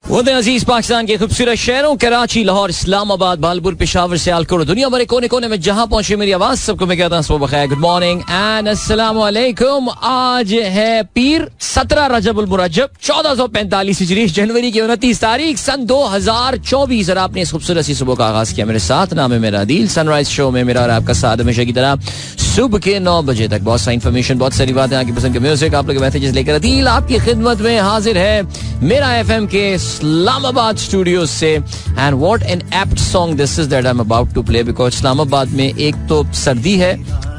वो अजीज पाकिस्तान के खूबसूरत शहरों कराची, लाहौर, इस्लामाबाद, भालपुर, पेशावर, सियालकोट, दुनिया भर कोने कोने में जहां पहुंचे मेरी आवाज सबको मैं कहता हूं सुबह बखैर, गुड मॉर्निंग एंड अस्सलाम वालेकुम। आज है पीर 17 रजब उल मुरज्जब 1445 हिजरी, जनवरी की 29 तारीख सन 2024 और आपने इस खूबसूरत सी सुबह का आगाज किया मेरे साथ। नाम है मेरा दिल, सनराइज शो में मेरा और आपका साथ हमेशा की तरह सुबह के 9 बजे तक। बहुत सारी इन्फॉर्मेशन, बहुत सारी बातें, आपकी पसंद के म्यूजिक, आप लोग मैसेजेस लेकर दिल आपकी खिदमत में हाजिर है मेरा एफएम के इस्लामाबाद स्टूडियो से। And what an apt song this is that I am about to play, because Islamabad में एक तो सर्दी है,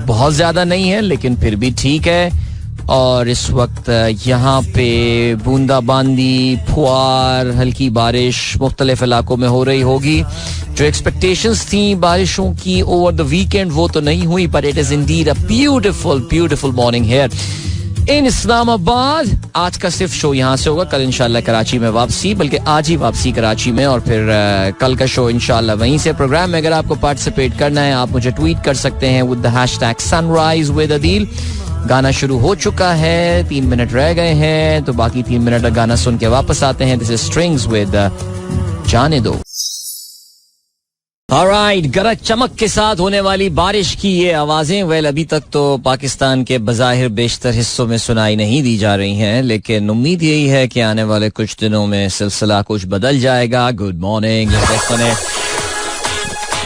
बहुत ज्यादा नहीं है लेकिन फिर भी ठीक है, और इस वक्त यहाँ पे बूंदाबांदी, फुआर, हल्की बारिश मुख्तलिफ इलाकों में हो रही होगी। जो एक्सपेक्टेशंस थी बारिशों की ओवर द वीकेंड वो तो नहीं हुई, but it is indeed a beautiful beautiful morning here in Islamabad. आज का सिर्फ शो यहाँ से होगा, कल इंशाल्लाह कराची में वापसी, बल्कि आज ही वापसी कराची में, और फिर कल का शो इंशाल्लाह वहीं से। प्रोग्राम में अगर आपको पार्टिसिपेट करना है आप मुझे ट्वीट कर सकते हैं with the hashtag sunrise with Adeel. गाना शुरू हो चुका है, 3 मिनट रह गए हैं, तो बाकी 3 मिनट का गाना सुन के वापस आते हैं। दिस इज स्ट्रिंग्स विद जाने दो। ऑलराइट, गरज चमक के साथ होने वाली बारिश की ये आवाजें वेल अभी तक तो पाकिस्तान के बज़ाहिर बेशतर हिस्सों में सुनाई नहीं दी जा रही हैं, लेकिन उम्मीद यही है कि आने वाले कुछ दिनों में सिलसिला कुछ बदल जाएगा। गुड मॉर्निंग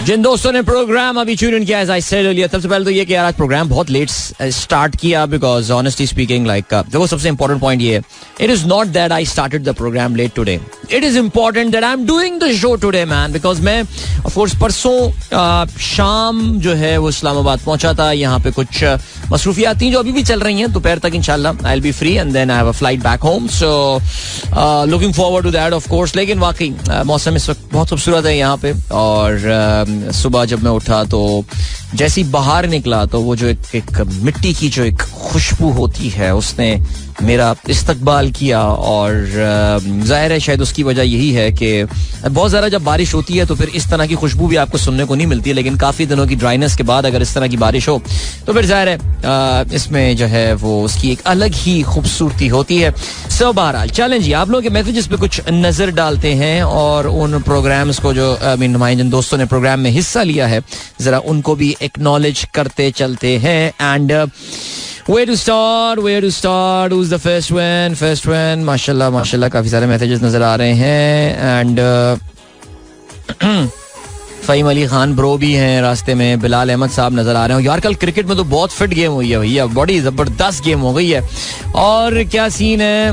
जिन दोस्तों ने प्रोग्राम अभी ट्यून इन किया, एज आई सेड अर्लियर, सबसे पहले तो ये कि यार आज प्रोग्राम बहुत लेट स्टार्ट किया, बिकॉज ऑनेस्टली स्पीकिंग लाइक देखो सबसे इंपॉर्टेंट पॉइंट ये है, it is not that I started the programme late today, it is important that I am doing the show today man, because मैं of course परसों शाम जो है वो इस्लामाबाद पहुंचा था। यहाँ पे कुछ मसरूफियात थी जो अभी भी चल रही हैं, दोपहर तक इंशाल्लाह I will be free and then I have a flight back home, so looking forward to that of course. लेकिन वाकई मौसम इस वक्त बहुत खूबसूरत है यहाँ पे, और सुबह जब मैं उठा तो जैसी बाहर निकला तो वो जो एक मिट्टी की जो एक खुशबू होती है उसने मेरा इस्तकबाल किया, और जाहिर है शायद उसकी वजह यही है कि बहुत ज़्यादा जब बारिश होती है तो फिर इस तरह की खुशबू भी आपको सुनने को नहीं मिलती है, लेकिन काफ़ी दिनों की ड्राइनेस के बाद अगर इस तरह की बारिश हो तो फिर जाहिर है इसमें जो है वो उसकी एक अलग ही खूबसूरती होती है। सो बहरहाल चलें जी, आप लोगों के मैसेजेस पे कुछ नज़र डालते हैं और उन प्रोग्राम्स को जो हमारे जिन दोस्तों ने प्रोग्राम में हिस्सा लिया है ज़रा उनको भी एक्नॉलेज करते चलते हैं। And where to start, who's the first one? माशाल्लाह काफी सारे मैसेजेस नजर आ रहे हैं। एंड फ़हीम अली खान ब्रो भी हैं रास्ते में, बिलाल अहमद साहब नजर आ रहे हैं। यार कल क्रिकेट में तो बहुत फिट गेम हुई है भैया, बड़ी जबरदस्त गेम हो गई है। और क्या सीन है,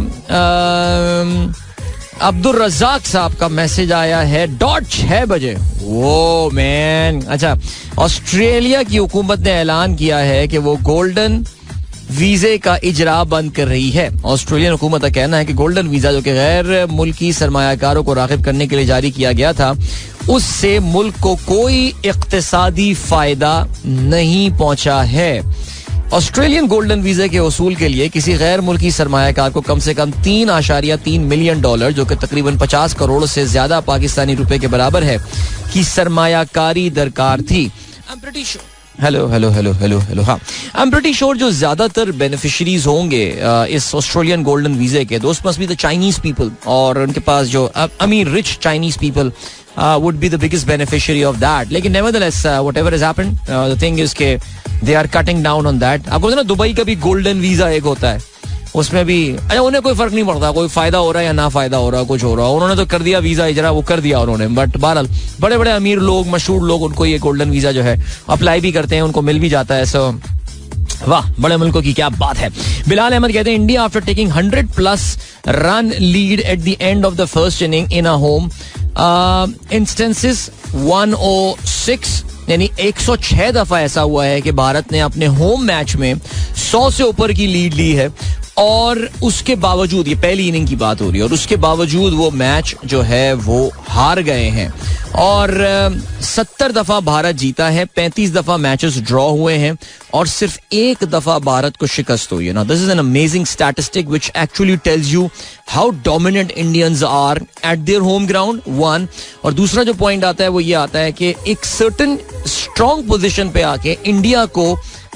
अब्दुल रज़ाक साहब का मैसेज आया है 6 बजे। वो मैन, अच्छा, ऑस्ट्रेलिया की हुकूमत ने ऐलान किया है कि वो गोल्डन वीजे का इजरा बंद कर रही है। ऑस्ट्रेलियन हुकूमत का कहना है कि गोल्डन वीजा जो कि गैर मुल्की सरमायाकारों को राग़िब करने के लिए जारी किया गया था, उससे मुल्क को कोई इक़्तिसादी फायदा नहीं पहुंचा है। ऑस्ट्रेलियन गोल्डन वीजा के उसूल के लिए किसी गैर मुल्की सरमायाकार को कम से कम $3.3 मिलियन, जो कि तकरीबन 50 करोड़ से ज्यादा पाकिस्तानी रुपए के बराबर है, की सरमायाकारी दरकार थी। हेलो हाँ, आई एम प्रीटी श्योर जो ज्यादातर बेनिफिशरीज होंगे इस ऑस्ट्रेलियन गोल्डन वीजे के, दोस्त must be the Chinese people, और उनके पास जो अमीर rich Chinese people would be the biggest beneficiary of that. लेकिन nevertheless whatever has happened, the thing is कि they are cutting down on that. आपको ना दुबई का भी गोल्डन वीजा एक होता है, उसमें भी अच्छा उन्हें कोई फर्क नहीं पड़ता, कोई फायदा हो रहा है या ना फायदा हो रहा है, कुछ हो रहा है, उन्होंने तो कर दिया वीजा इजरा, वो कर दिया उन्होंने। बट बहरहाल बड़े बड़े अमीर लोग, मशहूर लोग, उनको ये गोल्डन वीजा जो है अप्लाई भी करते हैं, उनको मिल भी जाता है। सो वाह, बड़े मुल्कों की क्या बात है। बिलाल अहमद कहते हैं India after taking 100+ run lid at the end of the first inning in a home instances 106, यानी 106 दफा ऐसा हुआ है कि भारत ने अपने होम मैच में 100 से ऊपर की लीड ली है, और उसके बावजूद, ये पहली इनिंग की बात हो रही है, और उसके बावजूद वो मैच जो है वो हार गए हैं। और 70 दफा भारत जीता है, 35 दफा मैचेस ड्रॉ हुए हैं, और सिर्फ 1 दफा भारत को शिकस्त हुई है। Now this is an amazing statistic which actually tells you how dominant Indians are at their home ground, one. और दूसरा जो पॉइंट आता है वो ये आता है कि एक सर्टेन स्ट्रॉन्ग पोजीशन पे आके इंडिया को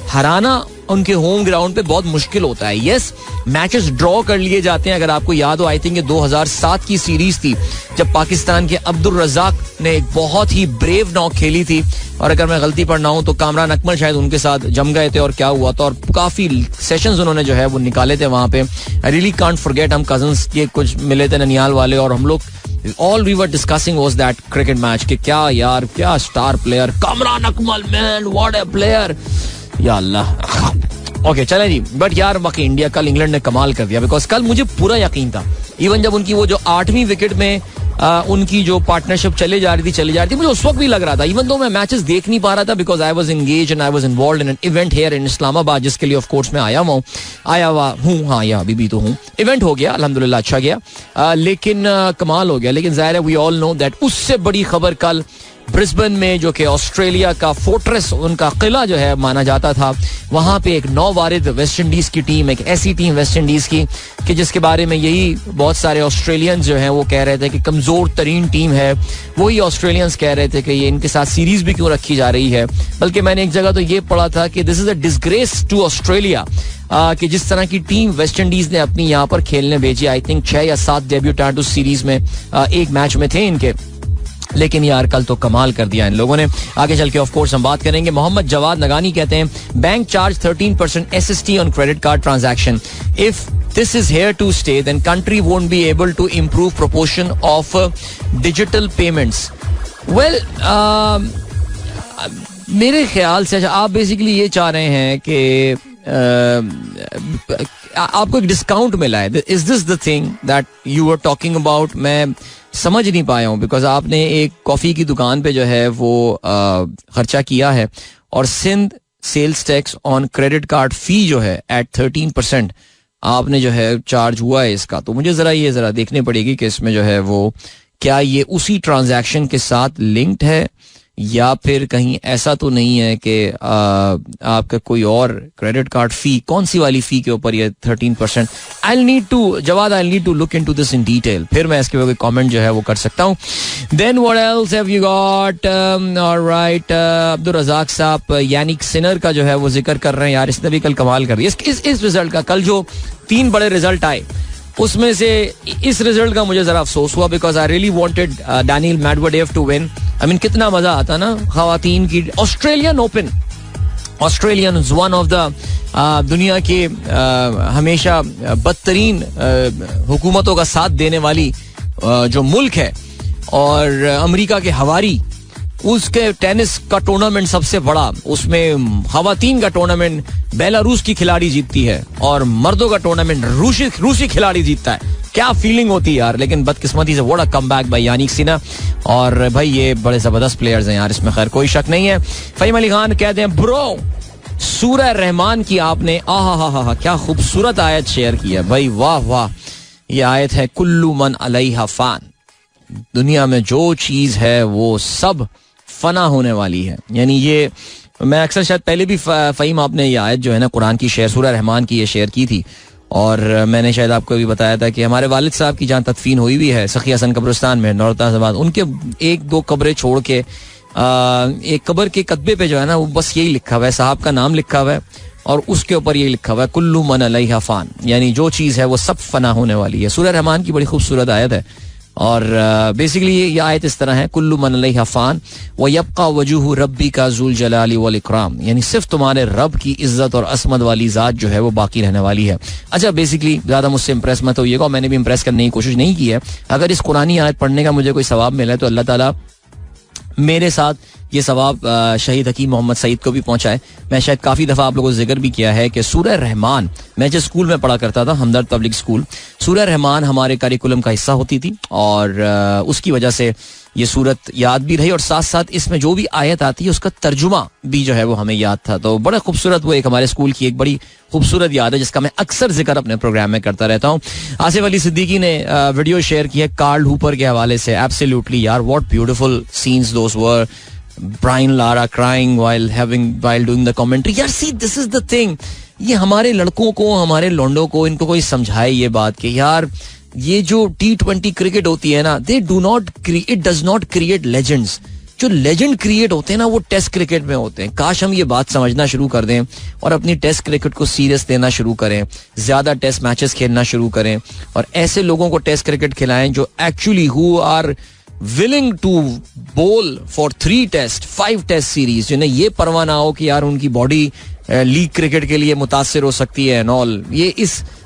हराना उनके होम ग्राउंड पे बहुत मुश्किल होता है. यस, मैचेस ड्रॉ कर लिए जाते हैं. अगर आपको याद हो, आई थिंक ये 2007 की सीरीज थी जब पाकिस्तान के अब्दुल रज़ाक ने एक बहुत ही ब्रेव नॉक खेली थी, और अगर मैं गलती पर ना हूं तो कामरान अकमल शायद उनके साथ जम गए थे और क्या हुआ था, और काफी सेशंस उन्होंने जो है वो निकाले थे वहां पे. आई रियली कांट फॉरगेट, हम कजन्स के कुछ मिले थे ननियाल वाले, और हम लोग all we were discussing was that cricket match कि क्या यार, क्या star player Kamran Akmal, man what a player, या अल्लाह. ओके चले जी. बट यार बाकी इंडिया, कल इंग्लैंड ने कमाल कर दिया, बिकॉज कल मुझे पूरा यकीन था, इवन जब उनकी वो जो 8वीं विकेट में उनकी जो पार्टनरशिप चली जा रही थी, मुझे उस वक्त भी लग रहा था, इवन दो मैं मैचेस देख नहीं पा रहा था because I was engage and I was involved in an event here in Islamabad, जिसके लिए ऑफ कोर्स मैं आया हुआ हूँ. हाँ, या अभी भी तो हूँ. इवेंट हो गया अल्हम्दुलिल्लाह, अच्छा गया, लेकिन कमाल हो गया. लेकिन जाहिर है वी ऑल नो दैट उससे बड़ी खबर कल ब्रिस्बेन में, जो कि ऑस्ट्रेलिया का फोर्ट्रेस, उनका किला जो है माना जाता था, वहां पे एक नौवारिद वेस्ट इंडीज की टीम, एक ऐसी टीम वेस्ट इंडीज की कि जिसके बारे में यही बहुत सारे ऑस्ट्रेलियंस जो हैं वो कह रहे थे कि कमजोर तरीन टीम है. वही ऑस्ट्रेलियंस कह रहे थे कि ये इनके साथ सीरीज भी क्यों रखी जा रही है. बल्कि मैंने एक जगह तो ये पढ़ा था कि this is a disgrace to Australia, कि जिस तरह की टीम वेस्ट इंडीज ने अपनी यहाँ पर खेलने भेजी. आई थिंक 6 या 7 डेब्यूटेंट उस सीरीज में एक मैच में थे इनके, लेकिन यार कल तो कमाल कर दिया इन लोगों ने. आगे चल के ऑफ कोर्स हम बात करेंगे. मोहम्मद जवाद नगानी कहते हैं, bank charge 13% SST on credit card transaction. If this is here to stay then country won't be able to improve proportion of digital payments. Well, मेरे ख्याल से आप बेसिकली ये चाह रहे हैं कि आपको एक डिस्काउंट मिला है. Is this the thing that you are talking about? मैं समझ नहीं पाया हूँ, बिकॉज आपने एक कॉफी की दुकान पे जो है वो खर्चा किया है, और Sindh sales tax on credit card fee जो है एट 13% आपने जो है चार्ज हुआ है इसका. तो मुझे जरा देखने पड़ेगी कि इसमें जो है वो क्या ये उसी ट्रांजैक्शन के साथ लिंक्ड है, या फिर कहीं ऐसा तो नहीं है कि आपका कोई और क्रेडिट कार्ड फी, कौन सी वाली फी के ऊपर ये 13%. I need to look into this in detail, फिर मैं इसके ऊपर कमेंट जो है वो कर सकता हूँ. Then what else have you got? Alright, Abdul Razzaq sahab Jannik Sinner का जो है वो जिक्र कर रहे हैं. यार इसने भी कल कमाल कर दिया. इस रिजल्ट का, कल जो 3 बड़े रिजल्ट आए उसमें से इस रिजल्ट का मुझे जरा अफसोस हुआ, because I really wanted Daniil Medvedev to win. I mean कितना मजा आता ना खवातीन की Australian Open. Australian one of the दुनिया के हमेशा बदतरीन हुकूमतों का साथ देने वाली जो मुल्क है, और अमेरिका के हवारी, उसके टेनिस का टूर्नामेंट सबसे बड़ा, उसमें खवातीन का टूर्नामेंट बेलारूस की खिलाड़ी जीतती है और मर्दों का टूर्नामेंट रूसी खिलाड़ी जीतता है. क्या फीलिंग होती है यार. लेकिन बदकिस्मती से what a comeback by Jannik Sinner, और भाई ये बड़े जबरदस्त प्लेयर्स हैं यार, इसमें खैर कोई शक नहीं है. फहीम अली खान कहते हैं, ब्रो सूरह रहमान की आपने आहा क्या खूबसूरत आयत शेयर की है भाई, वाह वाह. ये आयत है, कुल्लू मन अलैहा फान, दुनिया में जो चीज है वो सब फना होने वाली है. यानी ये मैं अक्सर शायद पहले भी फहीम आपने ये आयत जो है ना कुरान की शेयर, सूरह रहमान की ये शेयर की थी, और मैंने शायद आपको भी बताया था कि हमारे वालिद साहब की जहाँ तदफीन हुई भी है सखी हसन कब्रिस्तान में नौरताबाद, उनके 1-2 कब्रें छोड़ के एक कब्र के कतबे पे जो है ना वो बस यही लिखा हुआ है, साहब का नाम लिखा हुआ है, और उसके ऊपर यही लिखा हुआ है, कुल्लू मन अलैहा फान, यानी जो चीज़ है वो सब फना होने वाली है. सूरह रहमान की बड़ी खूबसूरत आयत है, और बेसिकली ये आयत इस तरह है, कुल्लू मन अलैहा फान व यबका वजूह रब्बी का जुल जलाली वल इकराम, यानी सिर्फ तुम्हारे रब की इज्जत और असमत वाली जात जो है वो बाकी रहने वाली है. अच्छा, बेसिकली ज्यादा मुझसे इंप्रेस मत होइएगा, मैंने भी इंप्रेस करने की कोशिश नहीं की है. अगर इस कुरानी आयत पढ़ने का मुझे कोई सवाब मिला है तो अल्लाह ताला मेरे साथ ये सवाब शहीद हकीम मोहम्मद सईद को भी पहुंचाए. मैं शायद काफ़ी दफ़ा आप लोगों को जिक्र भी किया है कि सूरह रहमान, मैं जिस स्कूल में पढ़ा करता था, हमदर्द पब्लिक स्कूल, सूरह रहमान हमारे करिकुलम का हिस्सा होती थी, और उसकी वजह से ये सूरत याद भी रही, और साथ साथ इसमें जो भी आयत आती है उसका तर्जुमा भी जो है वो हमें याद था. तो बड़ा खूबसूरत, वो एक हमारे स्कूल की एक बड़ी खूबसूरत याद है जिसका मैं अक्सर जिक्र अपने प्रोग्राम में करता रहता हूँ. आसिफ अली सिद्दीकी ने वीडियो शेयर की है कार्ल हूपर के हवाले से. एब्सोल्युटली यार, what beautiful scenes those were. Brian Lara crying while doing the commentary. यार see, this is the thing. ये हमारे लड़कों को, हमारे लौंडों को, इनको कोई समझाए ये बात कि यार ये जो T20 क्रिकेट होती है ना, it does not create legends. जो लेजेंड क्रिएट होते हैं ना वो टेस्ट क्रिकेट में होते हैं. काश हम ये बात समझना शुरू कर दें और अपनी टेस्ट क्रिकेट को सीरियस लेना शुरू करें, ज्यादा टेस्ट मैचेस खेलना शुरू करें और ऐसे लोगों को टेस्ट क्रिकेट खिलाएं जो actually who are willing to bowl for 3 test 5 test series, जिन्हें ये परवाह ना हो कि यार उनकी बॉडी लीग क्रिकेट के लिए मुतासिर हो सकती है एंड ऑल.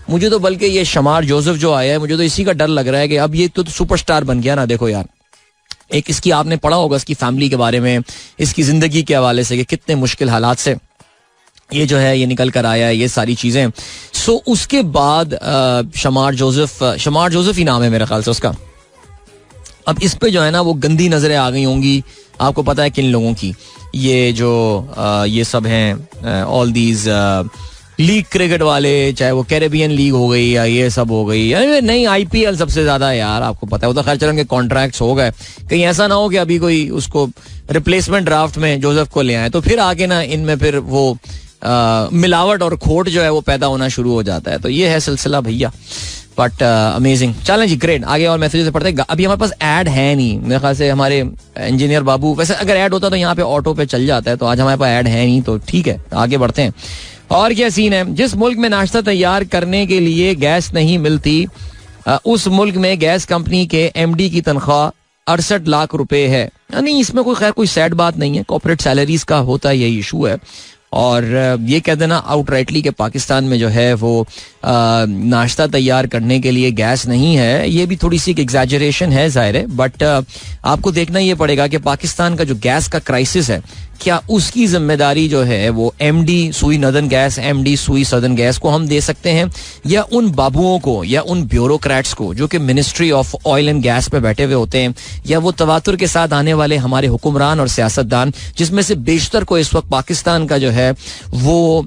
मुझे तो बल्कि ये शमार जोसेफ जो आया है, मुझे तो इसी का डर लग रहा है कि अब ये तो सुपरस्टार बन गया ना. देखो यार, एक इसकी आपने पढ़ा होगा इसकी फैमिली के बारे में, इसकी जिंदगी के हवाले से कि कितने मुश्किल हालात से ये जो है ये निकल कर आया है, ये सारी चीजें. सो उसके बाद शमार जोसेफ ही नाम है मेरे ख्याल से उसका. अब इस पे जो है ना वो गंदी नजरें आ गई होंगी, आपको पता है किन लोगों की. ये जो ये सब हैं ऑल दीज लीग क्रिकेट वाले, चाहे वो कैरेबियन लीग हो गई या ये सब हो गई, नहीं IPL सबसे ज्यादा है यार, आपको पता है. वो तो खैर चलो उनके कॉन्ट्रैक्ट्स हो गए, कहीं ऐसा ना हो कि अभी कोई उसको रिप्लेसमेंट ड्राफ्ट में जोसेफ को ले आए तो फिर आगे ना इनमें फिर वो मिलावट और खोट जो है वो पैदा होना शुरू हो जाता है. तो ये है सिलसिला भैया. But amazing. चलें जी, ग्रेट. आगे और मैसेजेस पढ़ते हैं. अभी हमारे पास ऐड है नहीं मेरे ख्याल से. हमारे इंजीनियर बाबू, वैसे अगर ऐड होता तो यहाँ पे ऑटो पे चल जाता है, तो आज हमारे पास ऐड है नहीं, तो ठीक है आगे बढ़ते हैं. और क्या सीन है. जिस मुल्क में नाश्ता तैयार करने के लिए गैस नहीं मिलती, उस मुल्क में गैस कंपनी के MD की तनख्वाह 68 लाख रुपए है. नहीं, इसमें कोई खैर कोई सैड बात नहीं है. कॉर्पोरेट सैलरीज का होता है, यही इशू है. और ये कह देना आउटराइटली कि पाकिस्तान में जो है वो नाश्ता तैयार करने के लिए गैस नहीं है, ये भी थोड़ी सी एग्जैजरेशन है, जाहिर है. बट आपको देखना ये पड़ेगा कि पाकिस्तान का जो गैस का क्राइसिस है, क्या उसकी जिम्मेदारी जो है वो MD सुई नदर्न गैस, MD सुई सदर्न गैस को हम दे सकते हैं, या उन बाबुओं को या उन ब्यूरोक्रेट्स को जो कि ministry of oil and gas पे बैठे हुए होते हैं, या वो तवातुर के साथ आने वाले हमारे हुक्मरान और सियासतदान, जिसमें से बेशतर को इस वक्त पाकिस्तान का जो है वो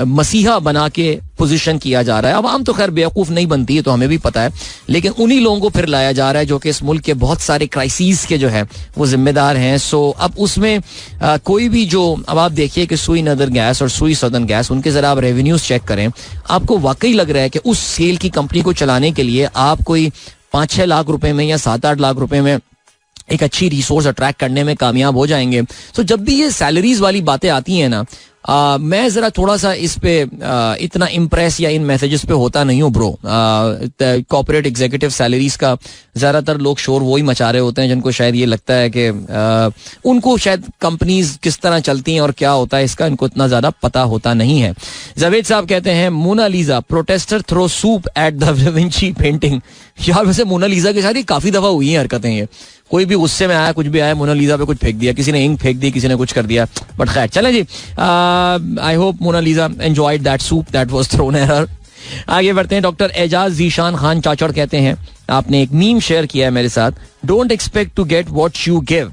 मसीहा बना के पोजीशन किया जा रहा है. अब आम तो खैर बेवकूफ नहीं बनती है, तो हमें भी पता है, लेकिन उन्हीं लोगों को फिर लाया जा रहा है जो कि इस मुल्क के बहुत सारे क्राइसिस के जो है वो जिम्मेदार हैं. सो अब उसमें कोई भी जो, अब आप देखिए कि सुई नदर गैस और सुई सदर्न गैस, उनके जरा आप रेवेन्यूज चेक करें, आपको वाकई लग रहा है कि उस सेल की कंपनी को चलाने के लिए आप कोई 5-6 लाख रुपए में या 7-8 लाख रुपए में एक अच्छी रिसोर्स अट्रैक्ट करने में कामयाब हो जाएंगे. तो जब भी ये सैलरीज वाली बातें आती हैं ना, मैं जरा थोड़ा सा इस पे इतना इम्प्रेस या इन मैसेजेस पे होता नहीं हूँ ब्रो. कॉर्पोरेट एग्जीक्यूटिव सैलरीज का ज्यादातर लोग शोर वो ही मचा रहे होते हैं जिनको शायद ये लगता है कि उनको शायद कंपनीज किस तरह चलती हैं और क्या होता है इसका इनको इतना ज्यादा पता होता नहीं है. जावेद साहब कहते हैं Mona Lisa protester throw soup at da Vinci painting. यार वैसे मोनालिसा के साथ ये काफी दफा हुई हैं हरकतें. ये कोई भी गुस्से में आया, कुछ भी आया, मोनालिसा पे कुछ फेंक दिया, किसी ने इंक फेंक दी, किसी ने कुछ कर दिया. बट खैर चलें जी. I hope Monalisa enjoyed that soup that was thrown at her. आगे बढ़ते हैं. डॉक्टर एजाज जीशान खान चाचड़ कहते हैं, आपने एक मीम शेयर किया है मेरे साथ. Don't expect to get what you give,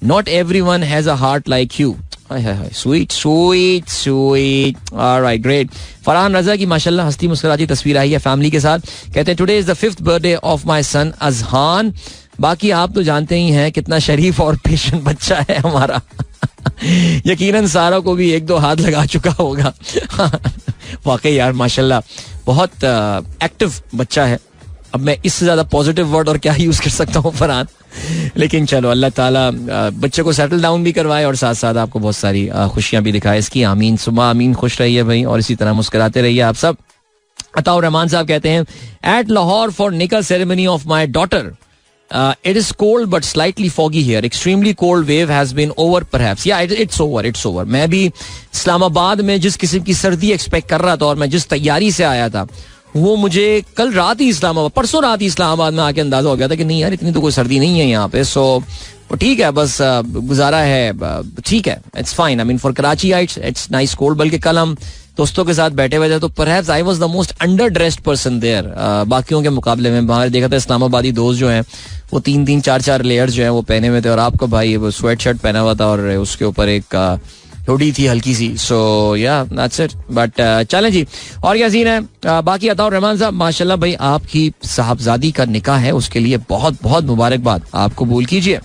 not everyone has a heart like you. Sweet sweet sweet. Alright, great. Farhan Raza की माशाल्लाह हंसती मुस्कुराती तस्वीर आई है फैमिली के साथ. कहते हैं today is the 5th birthday of my son Azhan. बाकी आप तो जानते ही हैं कितना शरीफ और पेशेंट बच्चा है हमारा. यकीनन सारा को भी 1-2 हाथ लगा चुका होगा. वाकई यार माशाल्लाह बहुत एक्टिव बच्चा है. अब मैं इससे ज्यादा पॉजिटिव वर्ड और क्या यूज कर सकता हूँ फरहान. लेकिन चलो अल्लाह ताला बच्चे को सेटल डाउन भी करवाए और साथ साथ आपको बहुत सारी खुशियां भी दिखाए. इसकी आमीन सुबह आमीन. खुश रहिए भाई और इसी तरह मुस्कुराते रहिए आप सब. अताउर रहमान साहब कहते हैं एट लाहौर फॉर निकाह ceremony of my daughter. It is cold but slightly foggy here. Extremely cold wave has been over perhaps. Yeah, it's over. It's over. मैं भी इस्लामाबाद में जिस किस्म की सर्दी एक्सपेक्ट कर रहा था और मैं जिस तैयारी से आया था, वो मुझे कल रात ही परसों रात ही इस्लामाबाद में आके अंदाजा हो गया था कि नहीं यार इतनी तो कोई सर्दी नहीं है यहाँ पे. सो ठीक है, बस गुजारा है, ठीक है, it's fine. I mean for Karachi it's nice cold. बल्कि कल हम दोस्तों के साथ बैठे हुए थे तो perhaps I was the most underdressed person there बाकियों के मुकाबले में. बाहर देखा था इस्लामाबादी दोस्त जो हैं वो 3-3, 4-4 लेयर्स जो हैं वो पहने हुए थे और आपको भाई वो स्वेट शर्ट पहना हुआ था और उसके ऊपर एक हुडी थी हल्की सी. सो या दैट्स इट. बट चलें जी. और क्या सीन है बाकी अताउर रहमान साहब माशाल्लाह भाई आपकी साहबजादी का निकाह है, उसके लिए बहुत बहुत मुबारकबाद. आप कबूल कीजिए.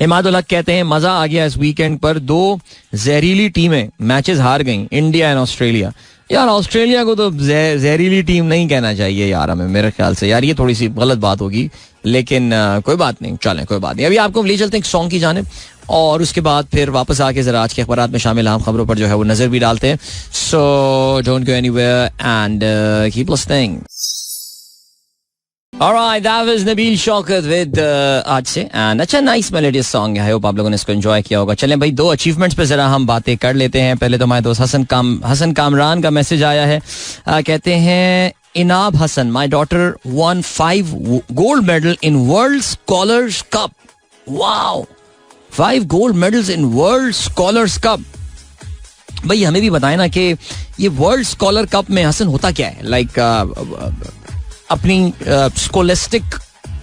इमादुल हक कहते हैं मजा आ गया इस वीकेंड पर. 2 जहरीली टीमें मैचेस हार गईं, इंडिया एंड ऑस्ट्रेलिया. यार ऑस्ट्रेलिया को तो जहरीली टीम नहीं कहना चाहिए यार हमें, मेरे ख्याल से यार ये थोड़ी सी गलत बात होगी, लेकिन कोई बात नहीं, चलें कोई बात नहीं. अभी आपको ले चलते हैं एक सॉन्ग की जानिब और उसके बाद फिर वापस आके जरा आज के अखबारात में शामिल अहम खबरों पर जो है वो नजर भी डालते हैं. So don't go anywhere and keep listening. Alright, that was Nabil Shaukat with आज से एंड अच्छा नाइस मेलोडियस सॉन्ग है. आई होप आप लोगों ने इसको एंजॉय किया होगा. चलें भाई, 2 अचीवमेंट्स पे जरा हम बातें कर लेते हैं. पहले तो हमारे दोस्त हसन कामरान का मैसेज आया है. कहते हैं Inab Hasan, my daughter won 5 gold medal in World Scholars Cup. Wow, 5 gold medals in World Scholars Cup. भाई हमें भी बताएं ना कि ये वर्ल्ड स्कॉलर कप में हसन होता क्या है. लाइक अपनी स्कोलेस्टिक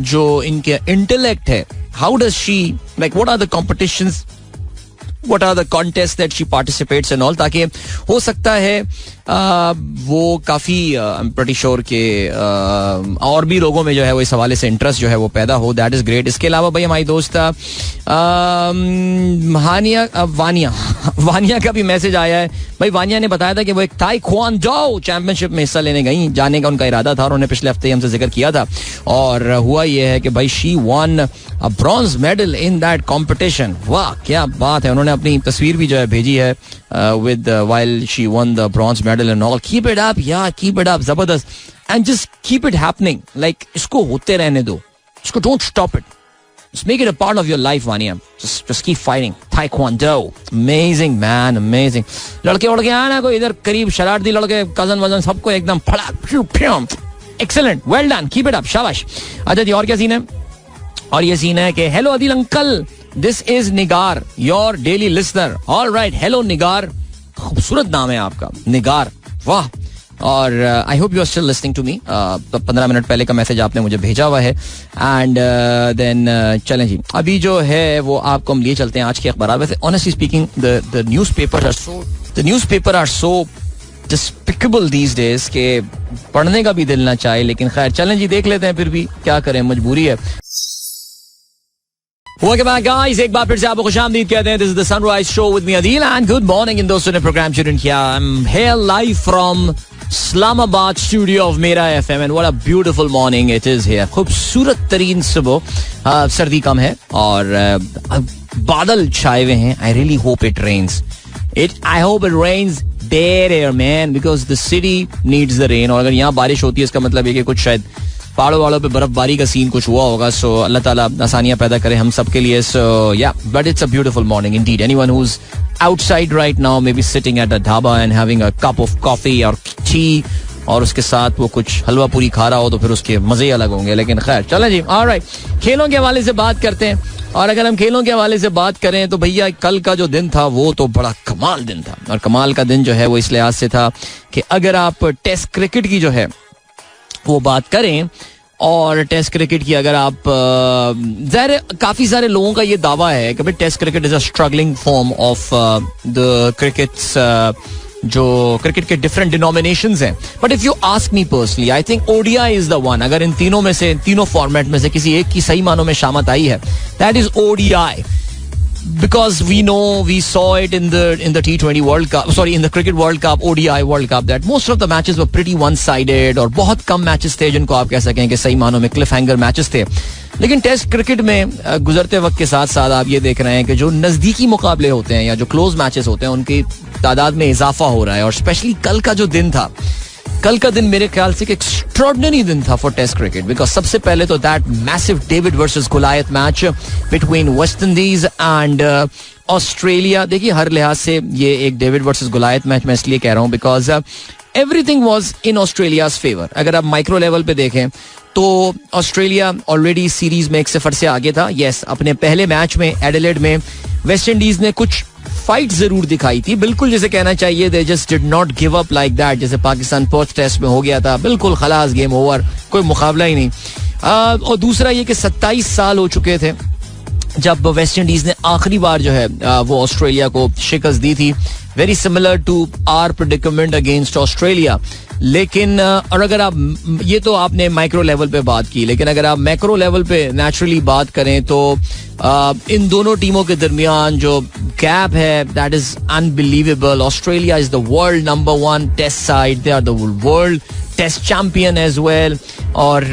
जो इनके इंटेलेक्ट है, how does she like what are the competitions, what are the contest that she participates and all, ताकि हो सकता है वो काफ़ी आई एम प्रीटी श्योर के और भी लोगों में जो है वो इस हवाले से इंटरेस्ट जो है वो पैदा हो. That is great. इसके अलावा भाई हमारी दोस्त वानिया का भी मैसेज आया है. भाई वानिया ने बताया था कि वो एक ताइक्वांडो चैंपियनशिप में हिस्सा लेने गई, जाने का उनका इरादा था और उन्होंने पिछले हफ्ते हमसे जिक्र किया था. और हुआ ये है कि भाई she von a bronze medal in that competition. वाह क्या बात है. उन्होंने अपनी तस्वीर भी जो है भेजी है with while she won the bronze medal and all. Keep it up, yeah, keep it up, जबरदस्त. And just keep it happening. Like इसको होते रहने दो, इसको don't stop it. Just make it a part of your life, Vania. Just keep fighting. Taekwondo, amazing man, amazing. लड़के उड़ के आए ना कोई इधर करीब, शरारती लड़के, कजन वजन सबको एकदम फड़ाक. Excellent, well done, keep it up, शाबाश. अच्छा जी, और क्या सीन है? और ये सीन है कि hello Adil uncle, this is Nigar, your daily listener. Alright, hello Nigar, खूबसूरत नाम है आपका निगार, वाह. और I hope you are still listening to me. 15 minute पहले का मैसेज आपने मुझे भेजा हुआ है. एंड देन चलें जी, अभी जो है वो आपको हम लिए चलते हैं आज के अखबार. वैसे honestly speaking the newspaper are so despicable these days के पढ़ने का भी दिल ना चाहे, लेकिन खैर चलें जी, देख लेते हैं, फिर भी क्या करें, मजबूरी है. Welcome back, guys. एक बार फिर से आपको खुशामदीद कहते हैं. This is the Sunrise Show with me, Adil, and good morning. इन दोस्तों ने प्रोग्राम शुरू किया. I'm here live from Islamabad studio of Mera FM, and what a beautiful morning it is here. खूबसूरत तरीन सुबह, सर्दी कम है और बादल छाए हुए हैं. I really hope it rains. I hope it rains dead here, man, because the city needs the rain. और अगर यहाँ बारिश होती है इसका मतलब है कि कुछ शायद पहाड़ों वालों पे बर्फबारी का सीन कुछ हुआ होगा. सो अल्लाह ताला आसानियां पैदा करे हम सब के लिए. सो या but it's a beautiful morning Indeed. Anyone who is outside right now may be sitting at a dhaba and having a cup of coffee और टी, और उसके साथ वो कुछ हलवा पूरी खा रहा हो तो फिर उसके मजे अलग होंगे. लेकिन खैर चलें जी, ऑलराइट, खेलों के हवाले से बात करते हैं. और अगर हम खेलों के हवाले से बात करें तो भैया कल का जो दिन था वो तो बड़ा कमाल दिन था. और कमाल का दिन जो है वो इस लिहाज से था कि अगर आप टेस्ट क्रिकेट की जो है वो बात करें, और टेस्ट क्रिकेट की अगर आप काफी सारे लोगों का ये दावा है कि भाई test cricket is a struggling form of the crickets, जो क्रिकेट के डिफरेंट डिनोमिनेशंस हैं. But if you ask me personally, I think ODI is the one. अगर इन तीनों में से, तीनों फॉर्मेट में से किसी एक की सही मानों में शामत आई है, that is ODI. Because we saw it in the T20 World Cup, in the Cricket World Cup, ODI World Cup, that most of the matches were pretty one-sided, और बहुत कम मैचेस थे जिनको आप कह सकें कि सही मानों में क्लिफ हैंगर मैचेस थे. लेकिन टेस्ट क्रिकेट में गुजरते वक्त के साथ साथ आप ये देख रहे हैं कि जो नज़दीकी मुकाबले होते हैं या जो क्लोज मैचेस होते हैं उनकी तादाद में इजाफा हो रहा है. और स्पेशली कल का जो दिन था, कल का दिन मेरे ख्याल से एक एक्स्ट्रॉर्डिनरी दिन था फॉर टेस्ट क्रिकेट. बिकॉज सबसे पहले तो that massive David versus Goliath match between waste Indies and Australia. देखिए हर लिहाज से ये एक डेविड वर्सेस गोलायत मैच मैं इसलिए कह रहा हूँ because everything was in Australia's favour. अगर आप माइक्रो लेवल पे देखें तो ऑस्ट्रेलिया ऑलरेडी सीरीज में 1-0 से आगे था. यस, अपने पहले मैच में एडिलेड में वेस्ट इंडीज ने कुछ फाइट जरूर दिखाई थी, बिल्कुल जैसे कहना चाहिए they just did not give up like that, जैसे पाकिस्तान पर्थ टेस्ट में हो गया था. बिल्कुल खलास, गेम ओवर, कोई मुकाबला ही नहीं. और दूसरा ये कि 27 साल हो चुके थे जब वेस्ट इंडीज ने आखिरी बार जो है वो ऑस्ट्रेलिया को शिकस्त दी थी. Very similar to our predicament against Australia. लेकिन और अगर आप, ये तो आपने माइक्रो लेवल पे बात की, लेकिन अगर आप मैक्रो लेवल पे नेचुरली बात करें तो इन दोनों टीमों के दरमियान जो गैप है that is unbelievable. Australia is the world number 1 test side, they are the world test champion as well. और